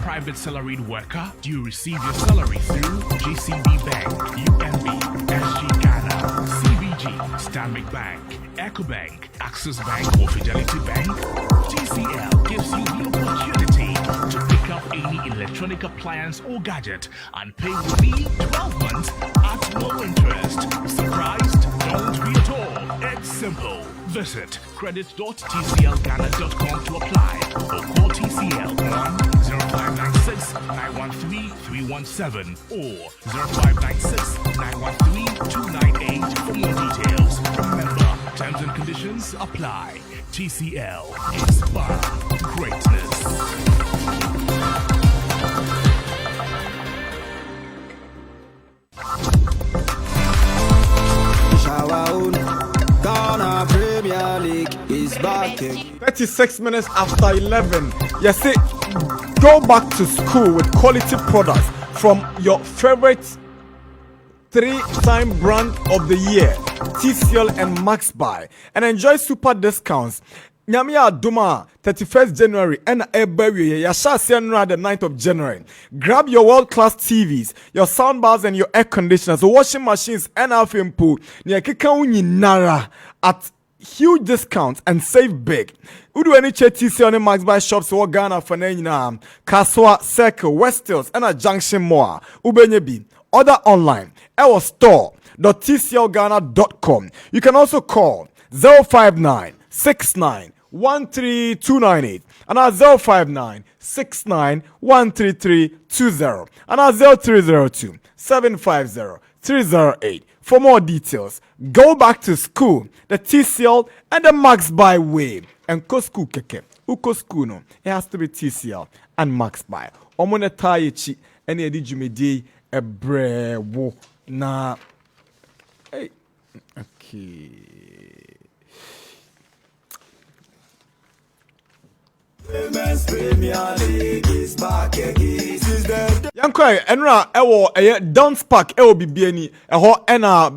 Private salaried worker? Do you receive your salary through GCB Bank, UNB, SG Ghana, CBG, Stanbic Bank, EcoBank, Access Bank, or Fidelity Bank? TCL gives you the opportunity to pick up any electronic appliance or gadget and pay within 12 months at low interest. Surprised? Don't be at all. It's simple. Visit credit.tclghana.com to apply or call TCL on 0596-913-317 or 0596-913-298 for more details. Remember, terms and conditions apply. TCL, inspire greatness. Ghana Premier League is back. 36 minutes after 11. Yes, go back to school with quality products from your favorite 3-time brand of the year, TCL and Max Buy, and enjoy super discounts. Nyamia Duma 31st January and Ebewe Yasha Sianra the 9th of January. Grab your world-class TVs, your soundbars and your air conditioners, washing machines and film pool. Nyakika Nara at huge discounts and save big. Udu any TCL and Max Buy shops or Ghana for Nena, Kaswa, Circle, West Hills and a Junction Moa. Ubenyebi. Order online. Our store.tclghana.com. You can also call 059-69-13298 and our 059-69-13320 and our 0302-750-308. For more details, go back to school, the TCL and the Max Buy way. And ko school keke, uko school no, it has to be TCL and Max Buy. Omone tayechi, ene edi jumedi ebrewo na. Hey, Okay. Yankoi enra ewo dance park ewo bibiani eho ena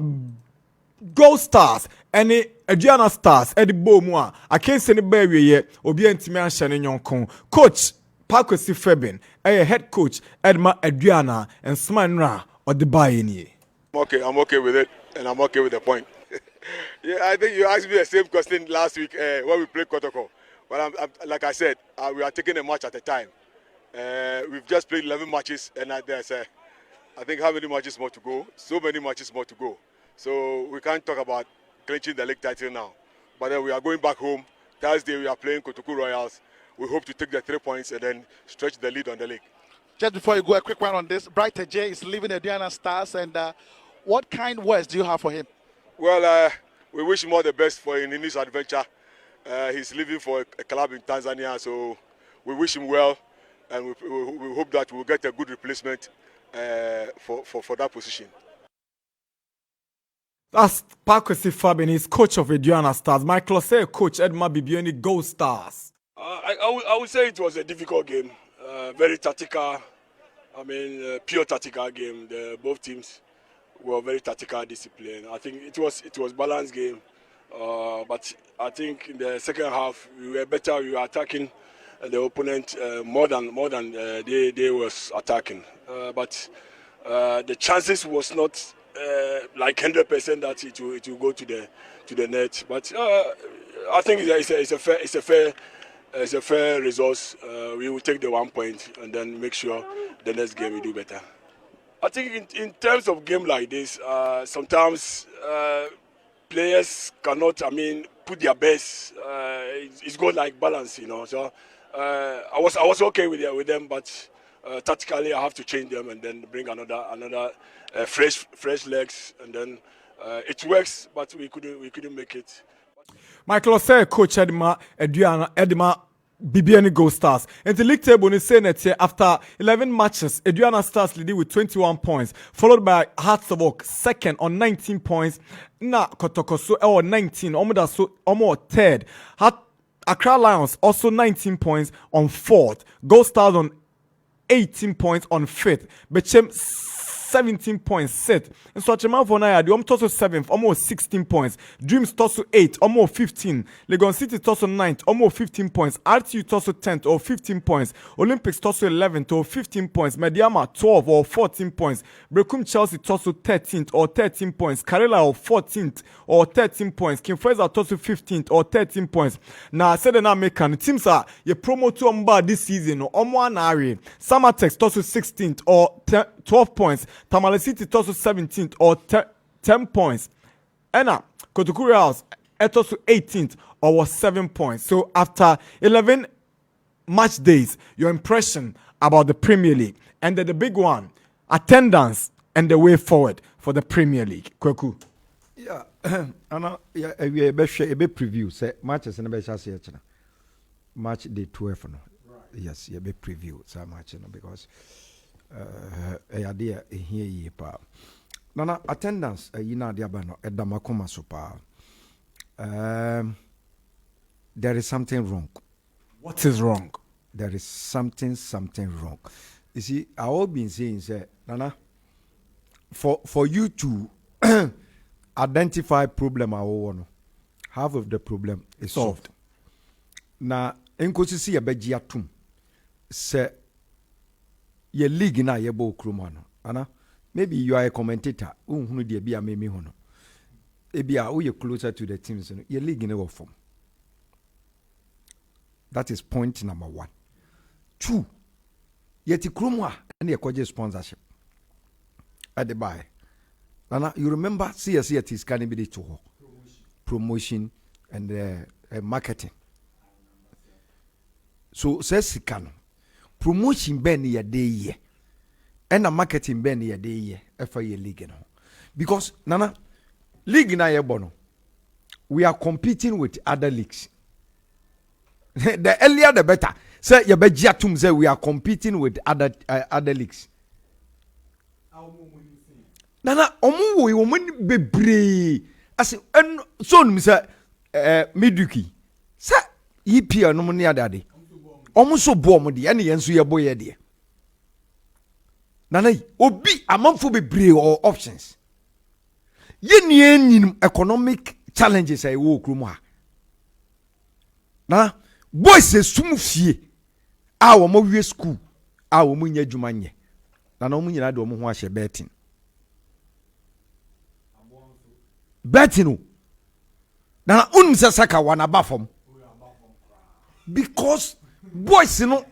Gold Stars any Aduana Stars edi bomu a akense ne ba wiye obi antimi ahye ne nyonkon coach Pakwesi Febin head coach Edma Aduana and Smanra or the buy-in. I'm okay with it, and I'm okay with the point. Yeah, I think you asked me the same question last week when we played Kotoko. But like I said, we are taking a match at a time. We've just played 11 matches, and I think how many matches more to go? So many matches more to go. So we can't talk about clinching the league title now. But then we are going back home. Thursday we are playing Kotoku Royals. We hope to take the 3 points and then stretch the lead on the league. Just before you go, a quick one on this. Brighter J is leaving the Diana Stars, and what kind words do you have for him? Well, we wish him all the best for in his adventure. He's leaving for a club in Tanzania, so we wish him well, and we hope that we'll get a good replacement for that position. That's Pakwesi Fabin, he's coach of Aduana Stars. Michael say coach Edma Bibiani Gold Stars. I would say it was a difficult game, very tactical. I mean, pure tactical game. Both teams were very tactical discipline. I think it was balanced game, but I think in the second half we were better. We were attacking the opponent more than they was attacking. But the chances was not like 100% that it will go to the net. But I think it's a fair result. We will take the 1 point and then make sure the next game we do better. I think in terms of game like this, sometimes players cannot, put their best. It's good like balance, So I was okay with them, but tactically I have to change them and then bring another fresh legs, and then it works, but we couldn't make it. Michael say coach Edma Bibiani Gold Stars. And the league table is saying that after 11 matches, Aduana Stars leading with 21 points, followed by Hearts of Oak second on 19 points. Na Kotokoso 19, Omo third. Accra Lions also 19 points on fourth. Gold Stars on 18 points on fifth. Bechem 17 points set. And so Achema for Naya, the Tosso 7th, almost 16 points. Dreams Tosso 8, almost 15. Legon City Tosso 9th, almost 15 points. RTU Tosso 10th, or 15 points. Olympics Tosso 11th, or 15 points. Mediama 12, or 14 points. Brekum Chelsea Tosso 13th, or 13 points. Karela, or 14th, or 13 points. King Fraser Tosso 15th, or 13 points. Now, I said that American teams are you promote to Omba this season, or Omwanari. Samatex Tosso 16th, or 12 points. Tamale City Tosso 17th or 10 points. Ena Kotoku Royals Tosso 18th or was 7 points. So after 11 match days, your impression about the Premier League and the big one, attendance and the way forward for the Premier League. Kweku. Yeah, Anna, we be preview say matches and be chance match day 12 no. Yes, you be preview so match because here ye pa nana attendance yina de aba no edamakoma so pa there is something wrong. What is wrong? There is something wrong. You see, I all been saying say nana for you to identify problem no half of the problem is solved. Na enkosi si yabeji atum say ye league na ye bo kroma no ana maybe you are a commentator unhunu de bia meme ho no e bia we closer to the teams no ye league na wo form. That is point number 1. 2, yet kroma and ye koje sponsorship at the buy ana you remember CSC it is can be to promotion and marketing. So says can promotion ben ya day ye and a marketing ben ya day ye for your league no because nana league na ye bono we are competing with other leagues. The earlier the better. Say ye bejiatum say we are competing with other leagues. Nana omu we woman bebre ase en so no say Miduki say EPL no ne adade omo so bo omo de ene yenso ye boye de nana obi amanfo bebre or options ye nie economic challenges ay wo krum ha na boys esum fie a wo mo wie school a wo mo nya dwuma nye na wo mo nyina de wo ho ahye betting na unse saka wana bafom because boys no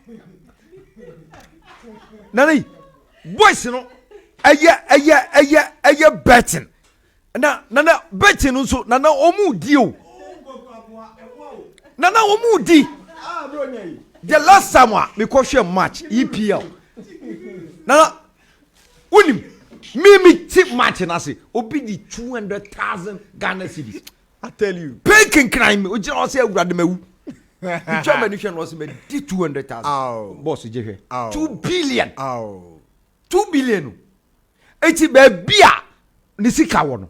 nani boys no eye betting na betting so na omu di o na omu di the last time we share match EPL na unim me tip match na say obi di 200,000 Ghana cedis. I tell you paying crime o je o say awurade mawu the German nation was made 200,000 boss je 2 billion 2 billion eti be bia ni sika wo no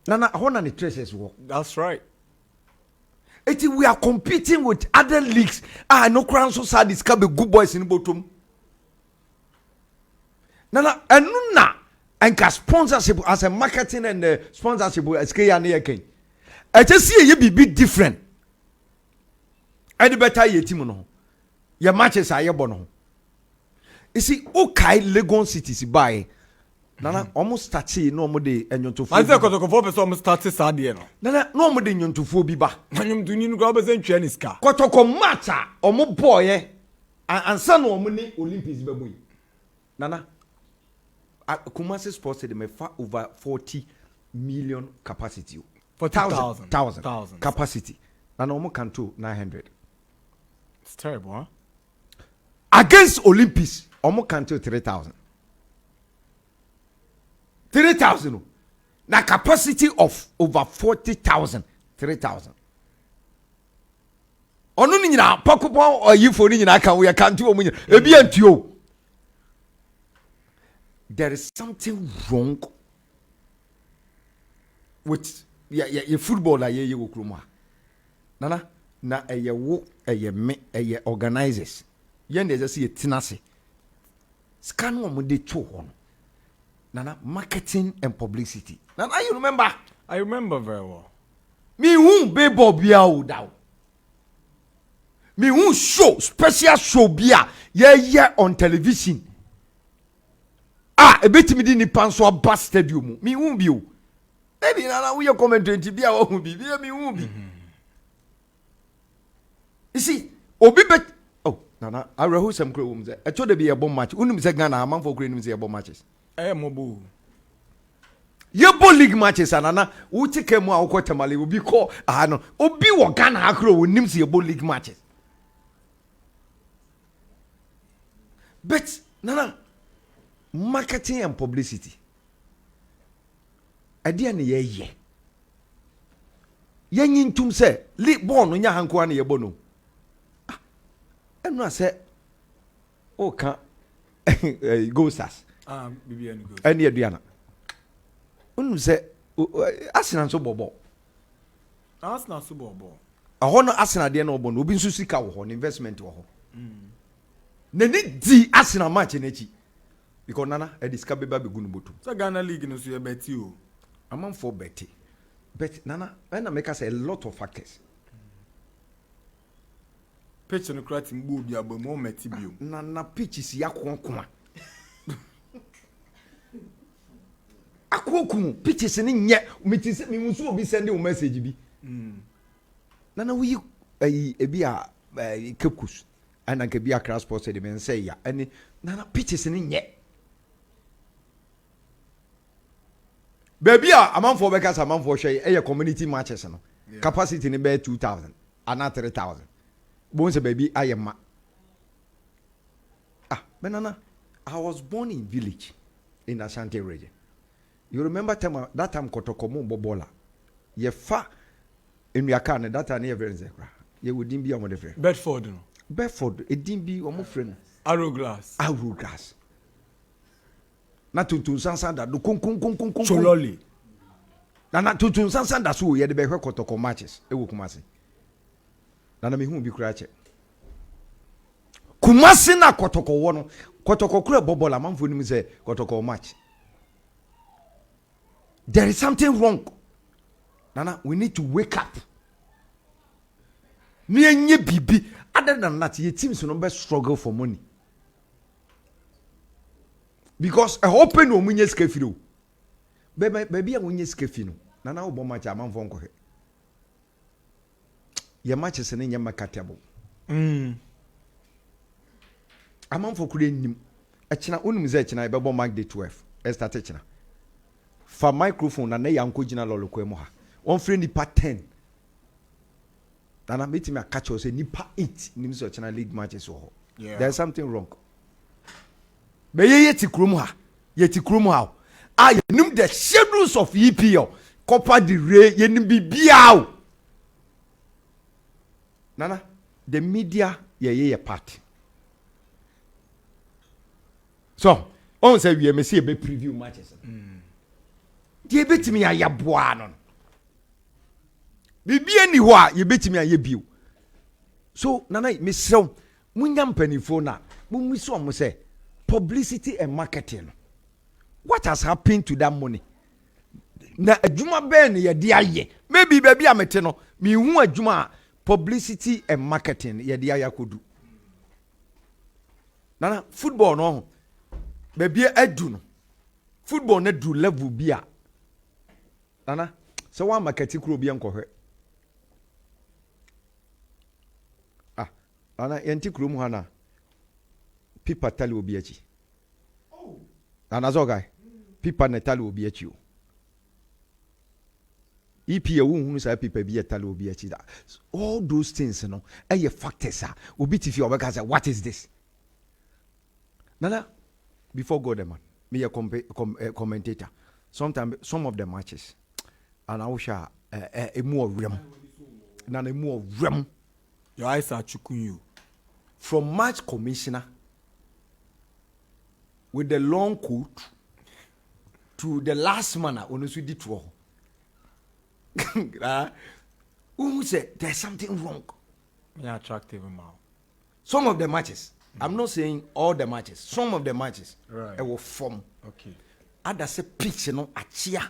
na hona ni treasures wo. That's right. Eti we are competing with other leagues no crown so sad is ka be good boys in bottom na enuna enka sponsorship as a marketing and sponsorship SK ya na yeken e just see ye be different and better ye team no ye matches aye bo no you see okay Legon cities buy nana almost started no mo de enyontofo I say kotokofo person almost started sad here no nana no mo de enyontofo bi ba anyum duni no go be say ntwa ni ska kotoko match omo boy ansa no omo ni Olympics babu nana Kumasi Sports said they may over 40 million capacity 40,000 capacity and omo can to 900. It's terrible, huh? Against Olympics omo can to 3,000 na capacity of over 40,000 3,000 onu ni nyina pokopon oyifo ni nyina kan we kan to omo nyina ebi antuo. There is something wrong with your footballer ye wo kroma nana na eye wo eye me eye organizers yen dey just see tinase scan wo de to ho nana marketing and publicity nana you remember. I remember very well. Me who be bobia o daw me who show special show bia ye on television ebetimi di ni panso aba stadium mi hu bi o maybe na we commentary bia o hu bi mi hu bi you see obi bet nana areho sam kro wo mze e to de bi e bom match unum se Ghana amanfo kro nim se e bom matches mobo ye bo league matches anana wo tike mu a wo kwatamale obi ko no obi wo Ghana akro wo nim se e bo league matches but nana marketing and publicity idea ne ye nyintum se le ball no nya hanko na ye bo no enu ase o ka go stars bibia ni go eni aduana unu se Arsenal so bobo Arsenal so bobo aho no Arsenal de na obo no obi nso sika wo ho investment wo ho ne ni di Arsenal match na chi because nana e discover beba be gunu botu so Ghana league no so ye beti o amam for beti but nana na make us a lot of factors pitch no crate mbu bi abomo meti bio nana pitch is yakonkoma akoku pitches ni nye mitise mi musu obi send you message bi nana we ebi a kekus ana ke bi a crash post de men say ya ani nana pitches ni nye baby amanfo be kasa amanfo hwe community matches no capacity ni be 2,000 and 3,000 bon se baby ayema benana I was born in village in Ashanti region. You remember that time kotokomo bobola ye fa enuaka na that time very nzekra ye wodin bi amode frɛ Bedford edin bi omo frɛ no Arrow glass na tuntun sansan da do kun Chololi Nana tutun sansan da so ye de be hwe kotoko matches e wo Kumasi. Nana me hu bi kura che. Kumasi na kotoko wo no kotoko kura bobola manfo nim say kotoko match. There is something wrong. Nana, we need to wake up. Nye bibi. Other than that, your teams will not struggle for money. Because a open no munye skefino. Baby, I munye skefino. Nana obo match a man for uncle. Your matches and your macatable. A man for creating a china unumzech I bebo mark the 12. Esther Techina. For microphone and a young kujina loloquemoha. One friend nipa 10. Nana meet me a catch or say nipa 8 nims of China league matches or there's something wrong. But yeti krumha. I knew the schedules of EPL. Copa de Rey yen be biao. Nana, the media ye part. So, on say we may see a big preview matches. Ye bet me a yabuanon. Bibi any wa ye bet me a yebu. So Nana Miss So Munyam Penifona Mumiso say publicity and marketing. What has happened to that money? Na Juma Ben ye dia ye. Maybe baby ameteno. Mi hu Juma publicity and marketing ye dia ya kodu. Nana football no. Baby edu no. Football ne do level bia. Nana so one marketing kro bia nkohwe. Ana yenti krum hana pipa tali obi achi. Ana zo guy pipa na tali obi achi o. EPA wu sa pipa bi tali obi achi da. All those things no eye factors are obi tifi obeka say what is this? Nana before go the man me a commentator. Sometimes some of the matches and I wish a more rem. Nana more rem. Your eyes are chukun you. From match commissioner with the long coat to the last man on the tour. Who said there's something wrong? Yeah, attractive amount. Some of the matches, I'm not saying all the matches, some of the matches right. Will form. Okay. Others say pitch, a cheer.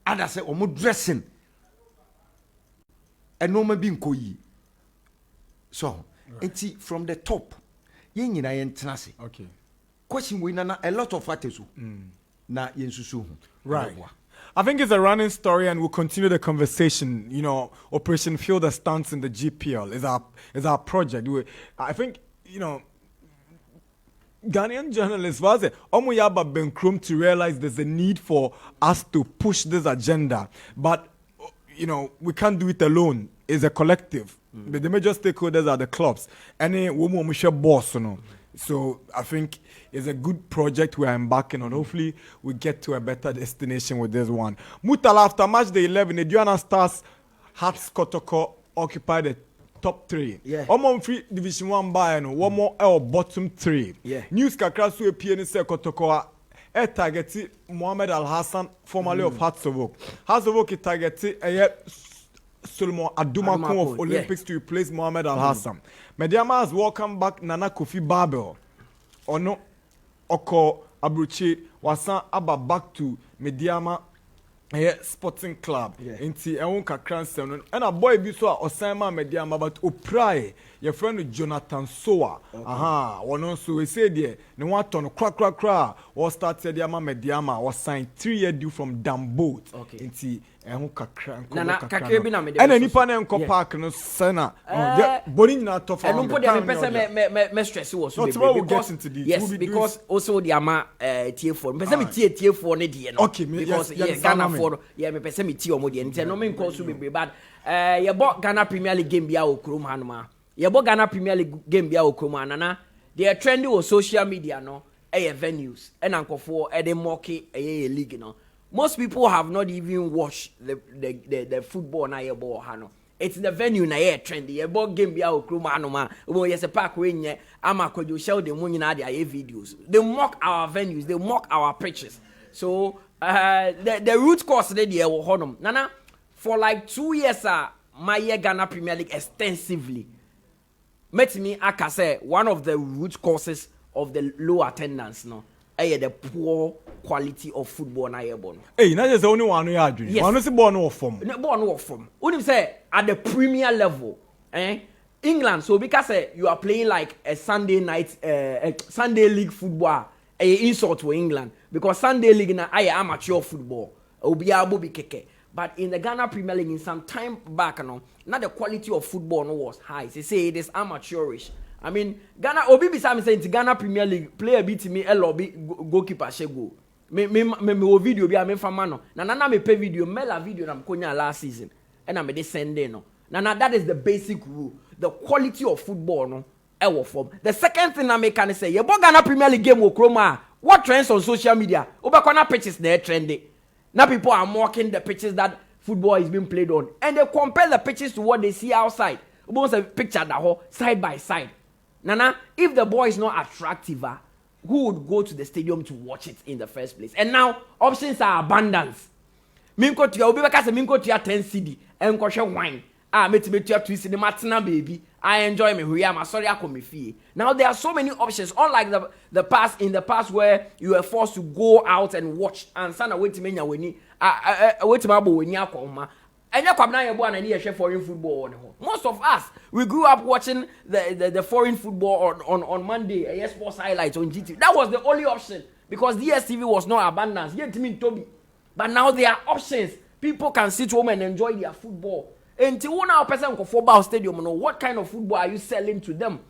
Others say omo dressing. And no being koi. So, right. From the top, yen tenase. Okay. Question we na a lot of factors. Na yensusu. Right. I think it's a running story, and we'll continue the conversation. You know, Operation Field the Stunts in the GPL is our project. I think Ghanaian journalists was it Omuyaba Benkrum to realize there's a need for us to push this agenda, but we can't do it alone. It's a collective. But the major stakeholders are the clubs. Any woman we share boss, So I think it's a good project we are embarking on. Hopefully we get to a better destination with this one. Mutala after match day 11, the Diana Stars Hearts Kotoko occupy the top 3. Yeah. One more free Division 1 by one more bottom 3. Yeah. News kakra so PN say Kotoko target Mohamed Al Hassan, formerly of Hearts of Oak. Hearts of Oak target Solomon Adumakun of Olympics to replace Mohamed Al Hassan. Mediama has welcomed back Nana Kofi Babel. Ono Oko Abruchi Wasan Abba back to Mediama Sporting Club. Inti Ewon kakran sem and a boy bi so a Osama Mediama but Oprai your friend Jonathan Soa. Aha, one so we say there no one ton crack or start Mediama was signed 3-year deal from Damboat. Inti Ewon kakran Nana kakre bi na me and nipa na enko park no sana. Boni na tough. And no put them me stress was so yes because also the ama tier 4. Me say tier 4 ne die no. Okay, because Ghana for me pese me tie omo die nti no me nko so be bad. Ye bo Ghana Premier League game bia okrom hanoma. Ye bo Ghana Premier League game bia okrom anana. They trendy on social media no venues and ankofo dey mock league no. Most people have not even watched the football na ye ball hano. It's the venue na ye trendy. Ye ball game bia okrom hanoma. Obo yes park we nye ama kojo show the money na their videos. They mock our venues, they mock our pitches. So The root cause they were honum. Nana, for like 2 years, my Ghana Premier League extensively. Met me, I can say, one of the root causes of the low attendance, no, the poor quality of football na yebon. Hey, not just the only one we are doing. Yes. One is born off from. Born off from. When say at the Premier level, England. So because you are playing like a Sunday night, Sunday league football, insult to England because Sunday league na amateur football. Obi keke. But in the Ghana Premier League, in some time back, not the quality of football was high. They say it is amateurish. I mean, Ghana, Obi Bisam saying Ghana Premier League, player beat me, lobby goalkeeper shego. Me video be a me famano. Nana me pay video, mela video na mkonya last season. And I made send no. Nana, that is the basic rule. The quality of football, no, ever form. The second thing I make can say, you Ghana Premier League game with Chroma. What trends on social media? Obakona pitches they're trendy. Now people are mocking the pitches that football is being played on. And they compare the pitches to what they see outside. Almost a picture that whole side by side. Nana, if the ball is not attractive, who would go to the stadium to watch it in the first place? And now, options are abundance. Minko to your minko to your 10 CD and kosher wine. Meti to your 2 CD matina baby. I enjoy me. Who am sorry I come me fee. Now there are so many options. Unlike the past, in the past where you were forced to go out and watch and sana wait to menya weni. Wait to mabo weni akoma. And you come now you born and you share foreign football. Most of us we grew up watching the foreign football on Monday. Sports highlights on GT. That was the only option because DSTV was not abundance. Yet mean Toby. But now there are options. People can sit home and enjoy their football. Until 1 hour person go football stadium, you know what kind of football are you selling to them?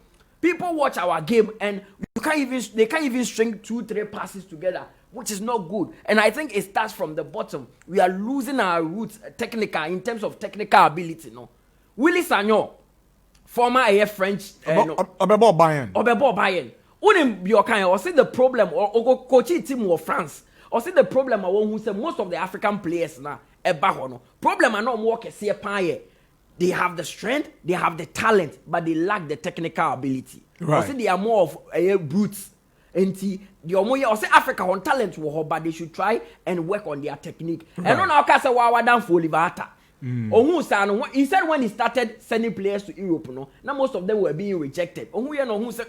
People watch our game and they can't even string 2-3 passes together, which is not good. And I think it starts from the bottom. We are losing our roots technical in terms of technical ability. No, Willie Sagnon, former AF French, Obebo Bayern. Unim your kind or see the problem or coaching team of France or see the problem. I who say most of the African players now. Problem are not more pie. They have the strength, they have the talent, but they lack the technical ability. Right. Or they are more of brutes. And the or say Africa on talent, but they should try and work on their technique. Right. And on our case, we down for Livata. He said when he started sending players to Europe, now most of them were being rejected. Who said,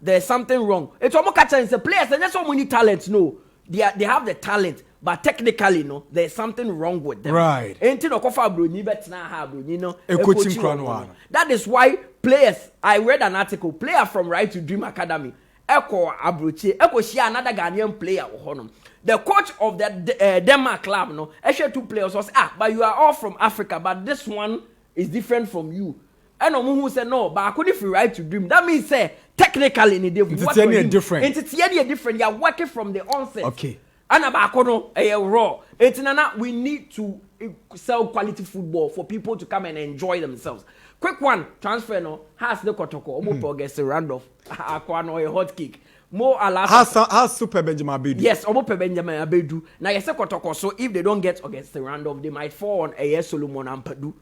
there's something wrong. It's almost catching the players, and there's so many talents. No, they have the talent. But technically, no, there's something wrong with them. Right. That is why players, I read an article, player from Right to Dream Academy, another Ghanaian player. The coach of the Denmark club, no, actually 2 players was, but you are all from Africa, but this one is different from you. And who said no, but I couldn't feel Right to Dream. That means say technically in the different. You are working from the onset. Okay. Anabakono raw. We need to sell quality football for people to come and enjoy themselves. Quick one, transfer no has the kotoko. Omo Gyasi Randolph. Akwano a hot kick. More alas. Has Super Benjamin Abedu. Yes, Omo Benjamin Abedu. Now yes, kotoko. So if they don't get Gyasi Randolph, they might fall on a Solomon Ampadu.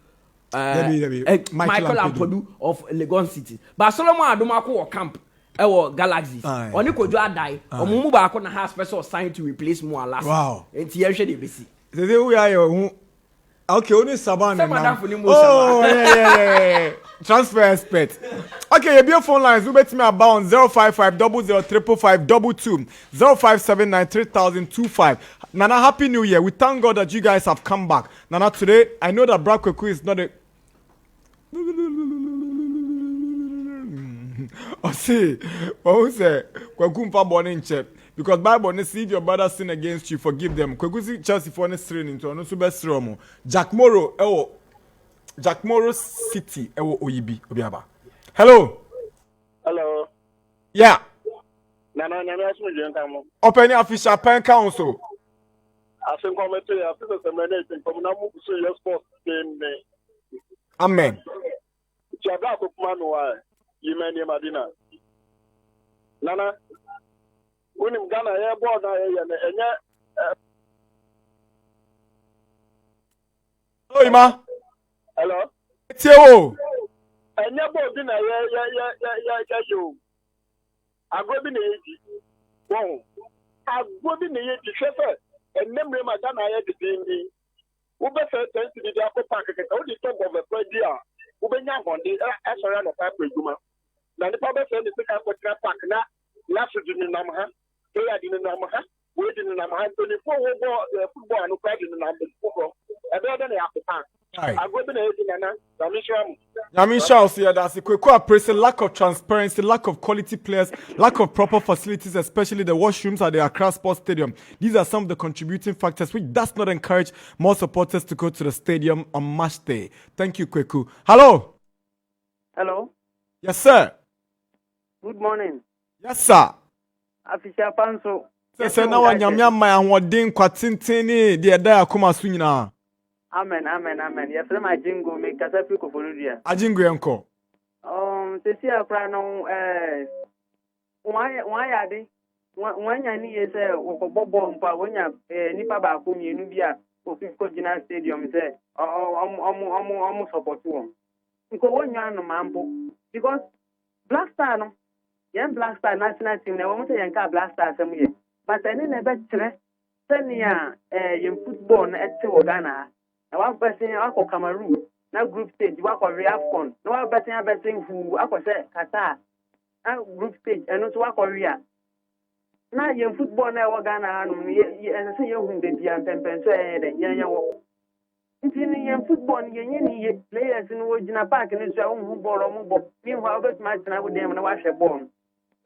Michael Ampadu of Legon City. But Solomon Adumako or camp. Galaxies. Oni kojo adai. Omumu ba ko na has special sign to replace mu alas. Wow. Enti ye hwe de besi. They we are your okay, only Saban now. Oh, yeah. Transfer expert. Okay, your phone lines. You bet me about 055-00-555-22, 0579-3025. Nana, happy New Year. We thank God that you guys have come back. Nana, today I know that Darkwa Gyasi is not a. I say, who say, Kwakumpa born in check. Because Bible says if your brother sin against you, forgive them. Kwakusi Chelsea for ne strain into no super stromo. Jack Morrow City Oyibi Obiaba. Hello. Hello. Yeah. Nana asmu jentamo. Open official pen council. Asen komete after the management from namu so your sports game. Amen. Chaga ko manu wa. Yimeni Madina. Nana, unim Ghana ya board na enye. Hello, Ima. Hello. Tio. Enye board na ya yo. Agobi na yeji. Bon. Agobi na yeji shefe. and memory my Ghana I the thing. Ube first tends to be the upper park. All the top of a idea. Ube young on the Asara of Paper Juma. Now the public said the pick up with that park now. Last in the Namaha, they are in the Namaha, waiting in the Namaha, 24 football and no pride in the number football. A better than the upper park. I'm going to that's a quick praise, lack of transparency, lack of quality players, lack of proper facilities, especially the washrooms at the Accra Sports Stadium. These are some of the contributing factors which does not encourage more supporters to go to the stadium on match day. Thank you, Kweku. Hello. Hello. Yes, sir. Good morning. Yes, sir. Afisha Panso. Sir, now I'm wondering quatintini the Ada Kuma Swina. Amen. Yes, my jingo make a sapico for Lydia. Ajingo uncle. Cecilia Prano, why are they? When you need a Bobo, when you Nipa Bakumi, Nubia, for Fisco Gina Stadium, say, almost support you. Because one young mambo, because Black Star, no, young Black Star national team, they won't say Yanka Black Star some year. But I didn't better send you football at Ghana. One person I call Cameroon, now group stage, you work on Reafcon. No one betting who I could say Qatar, now group stage, and also work on Ria. Now you football now Ghana, and see you whom they be and pen so in football, you players in Wojina Park and it's your own ball or move. Meanwhile, but my son with them and wash a bone.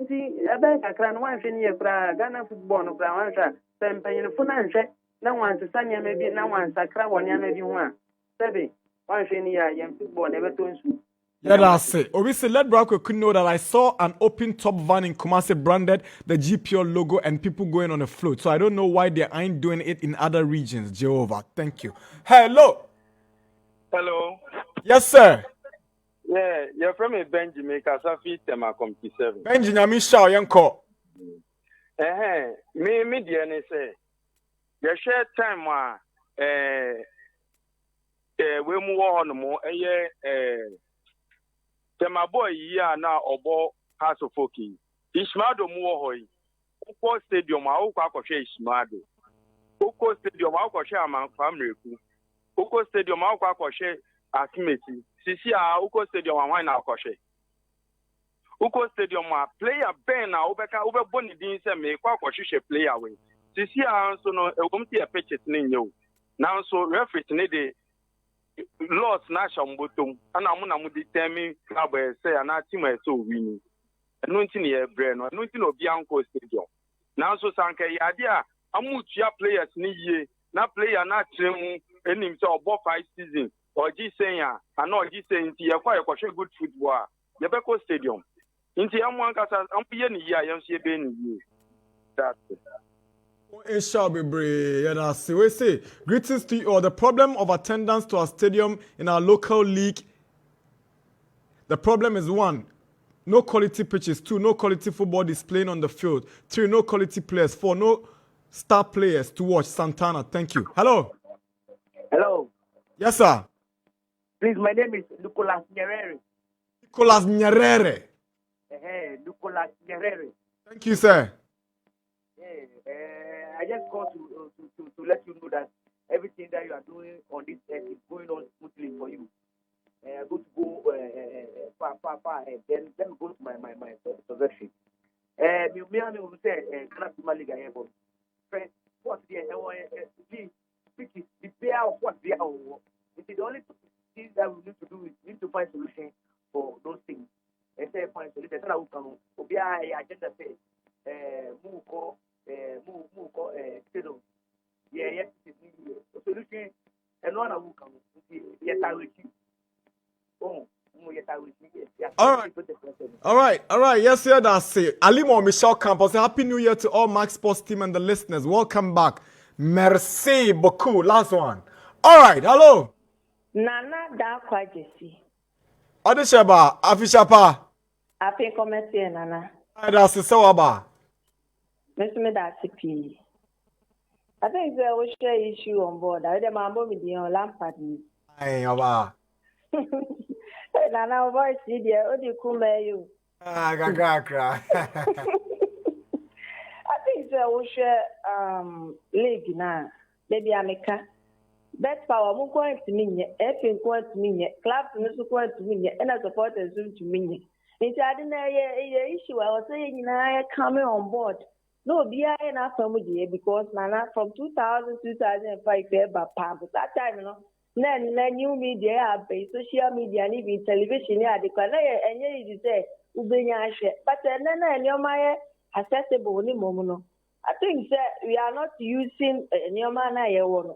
See, a bank I can one thing here, Ghana football, no plan, pen paying a financial. No one's a son, maybe no one's a crowd, one, maybe one. Seven, one thing here, young football never turns to. Yeah, that's it. Obviously, let Bracco could know that I saw an open top van in Kumasi branded the GPL logo and people going on a float. So I don't know why they ain't doing it in other regions. Jehovah, thank you. Hello. Hello. Yes, sir. Yeah, you're from a Benjamin Kasafi Tema Compi 7. Benjamin Shaw, Yanko. Me, dear, say. You share time we move on more my boy here now obo House of Oki. Ishmado Muohoi. Uko Stadium, I will Ishmado. Uko Stadium, I will share my family. Uko Stadium, I will share Akimeti. Sisia, Uko Stadium, I want to share. Uko Stadium, player Ben, over Bonnie Dean, and make a player away. Sisia, so no, a woman a pitch it in you. Now, so referee need lost national bottom, and I'm going to determine club say and our team so winning. And nothing here, brain, or nothing of Bianco Stadium. Now, so Sanka, idea, how much your players need not player not train any himself about 5 seasons, or G saying, and not G saying, you acquire good football. Yabeko Stadium. Into Yamuan Casa, I'm being here, young Shebeni. That's it. It shall be brave. Yeah, that's it. We say greetings to you all. The problem of attendance to our stadium in our local league. The problem is 1, no quality pitches. 2, no quality football displaying on the field. 3, no quality players. 4, no star players to watch. Santana, thank you. Hello. Hello. Yes, sir. Please, my name is Nicolas Nyerere. Nicolas Nyerere. Nicolas Nyerere. Thank you, sir. I just called to let you know that everything that you are doing on this earth is going on smoothly for you. I'm going to go far ahead. Then let me go to my suggestion. Me will say, Canada Liga here, but friend, what's the pair of what they are. It is the only thing that we need to do is we need to find solution for those things. And say find solution. That's how we can. Be I agenda say, move. Solution and one who come. Yes, I will keep. All right. Yes, sir, that's it. Alimo Michelle Campos, Happy New Year to all Max Sports team and the listeners. Welcome back. Merci beaucoup. Last one. All right, hello. Nana Darkwa Gyasi. Adesheba, Afishapa. Happy commerce, Nana. That's it, so about. Mr. Medasipi. I think there was an issue on board. I did my mom with the Lampard. Hey, Aba. Nana, voice, dear, what do you call you? Gagakra. I think we share league na maybe America. Bet power mo going to me, effing going to me, clubs no going to me, and I supporters to me. Into I didn't issue. I was saying I coming on board. No, be I enough family because Nana from 2000 2005 but that time, you know. Then new media, social media, and even television, yeah, the color and you say, Ubenya share. But then your my accessible ni mono. I think that we are not using new man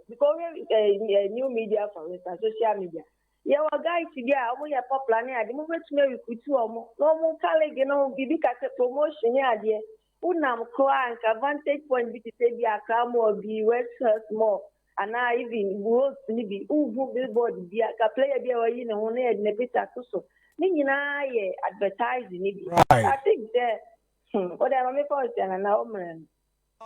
because new media, for instance, social media. Yeah, our guys together, we are popular. The moment we could do no more colleague, you know, be promotion, yeah, dear. Unam Koan, advantage point, be to say, be a calm or be West more. And I even work maybe who billboard be a player be or you know, only a nebita so. Meaning I advertising. I think that what I'm going and now, man.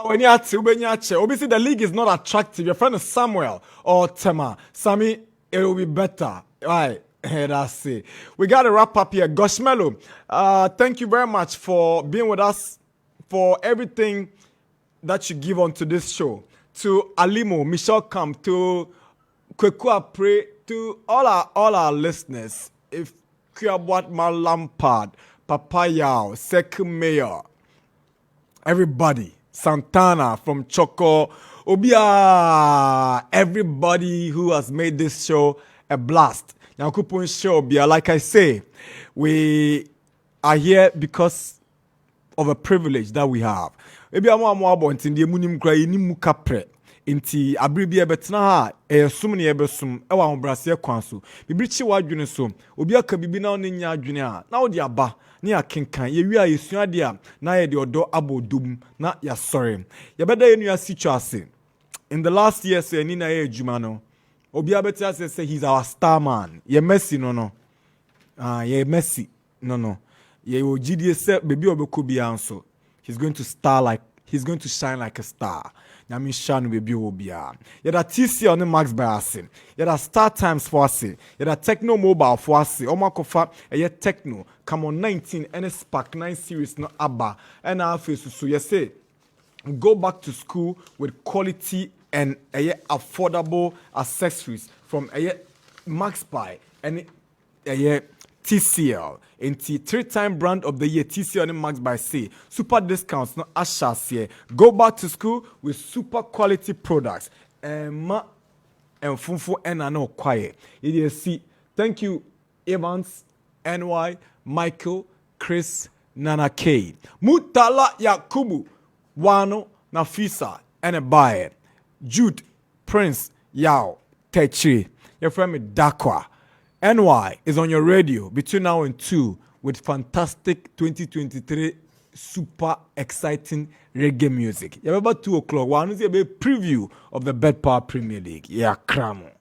When you obviously the league is not attractive. Your friend is Samuel or Tema. Sammy, it will be better. Right. That's it. We got to wrap up here. Goshmelo, thank you very much for being with us, for everything that you give onto this show. To Alimo, Michelle Camp, to 𝐒𝐿𝐏𝐿, to all our listeners. If Kuabwat Malampad, Papayao, Second Mayor, everybody. Santana from Choco, Obia, everybody who has made this show a blast. Nyankopon show, Obia, like I say, we are here because of a privilege that we have. Maybe I'm more about in the munim cry in Mukapre. Inti abribi ebetna ha sum ne ebesum e wa hobrase kwanso bibrichi wadwene so obi aka bibi na oni nya adwene a na odi aba ne akenkan ye wi a yesua de a na ye de odo abodum na ya sorry ye beda ye nua situase in the last year say ni na ye adwuma no obi abeti say he's our star man ye Messi no ye Messi no ye ogidie se bebi obeko bia nso he's going to shine like a star. Yami Shanu baby obia. Yada TC on the Max by asin. Yada Star Times for asin. Yada Techno Mobile for asin. Omakofa eye Techno. Come on 19 and a Spark 9 series no abba. And our face so you say go back to school with quality and eye affordable accessories from eye Max by and eye TCL. Into 3-time brand of the year TCL and Max by say super discounts no ashas here. Go back to school with super quality products and funfu and no quiet. You see, thank you Evans, NY, Michael, Chris, Nana K, Mutala Yakubu, Wano, Nafisa, and a buyer, Jude, Prince, Yao, Techi, your friend me Darkwa. NY is on your radio between now and 2 with fantastic 2023 super exciting reggae music. You have about 2 o'clock. One is a preview of the Bet Power Premier League. Yeah, cramo.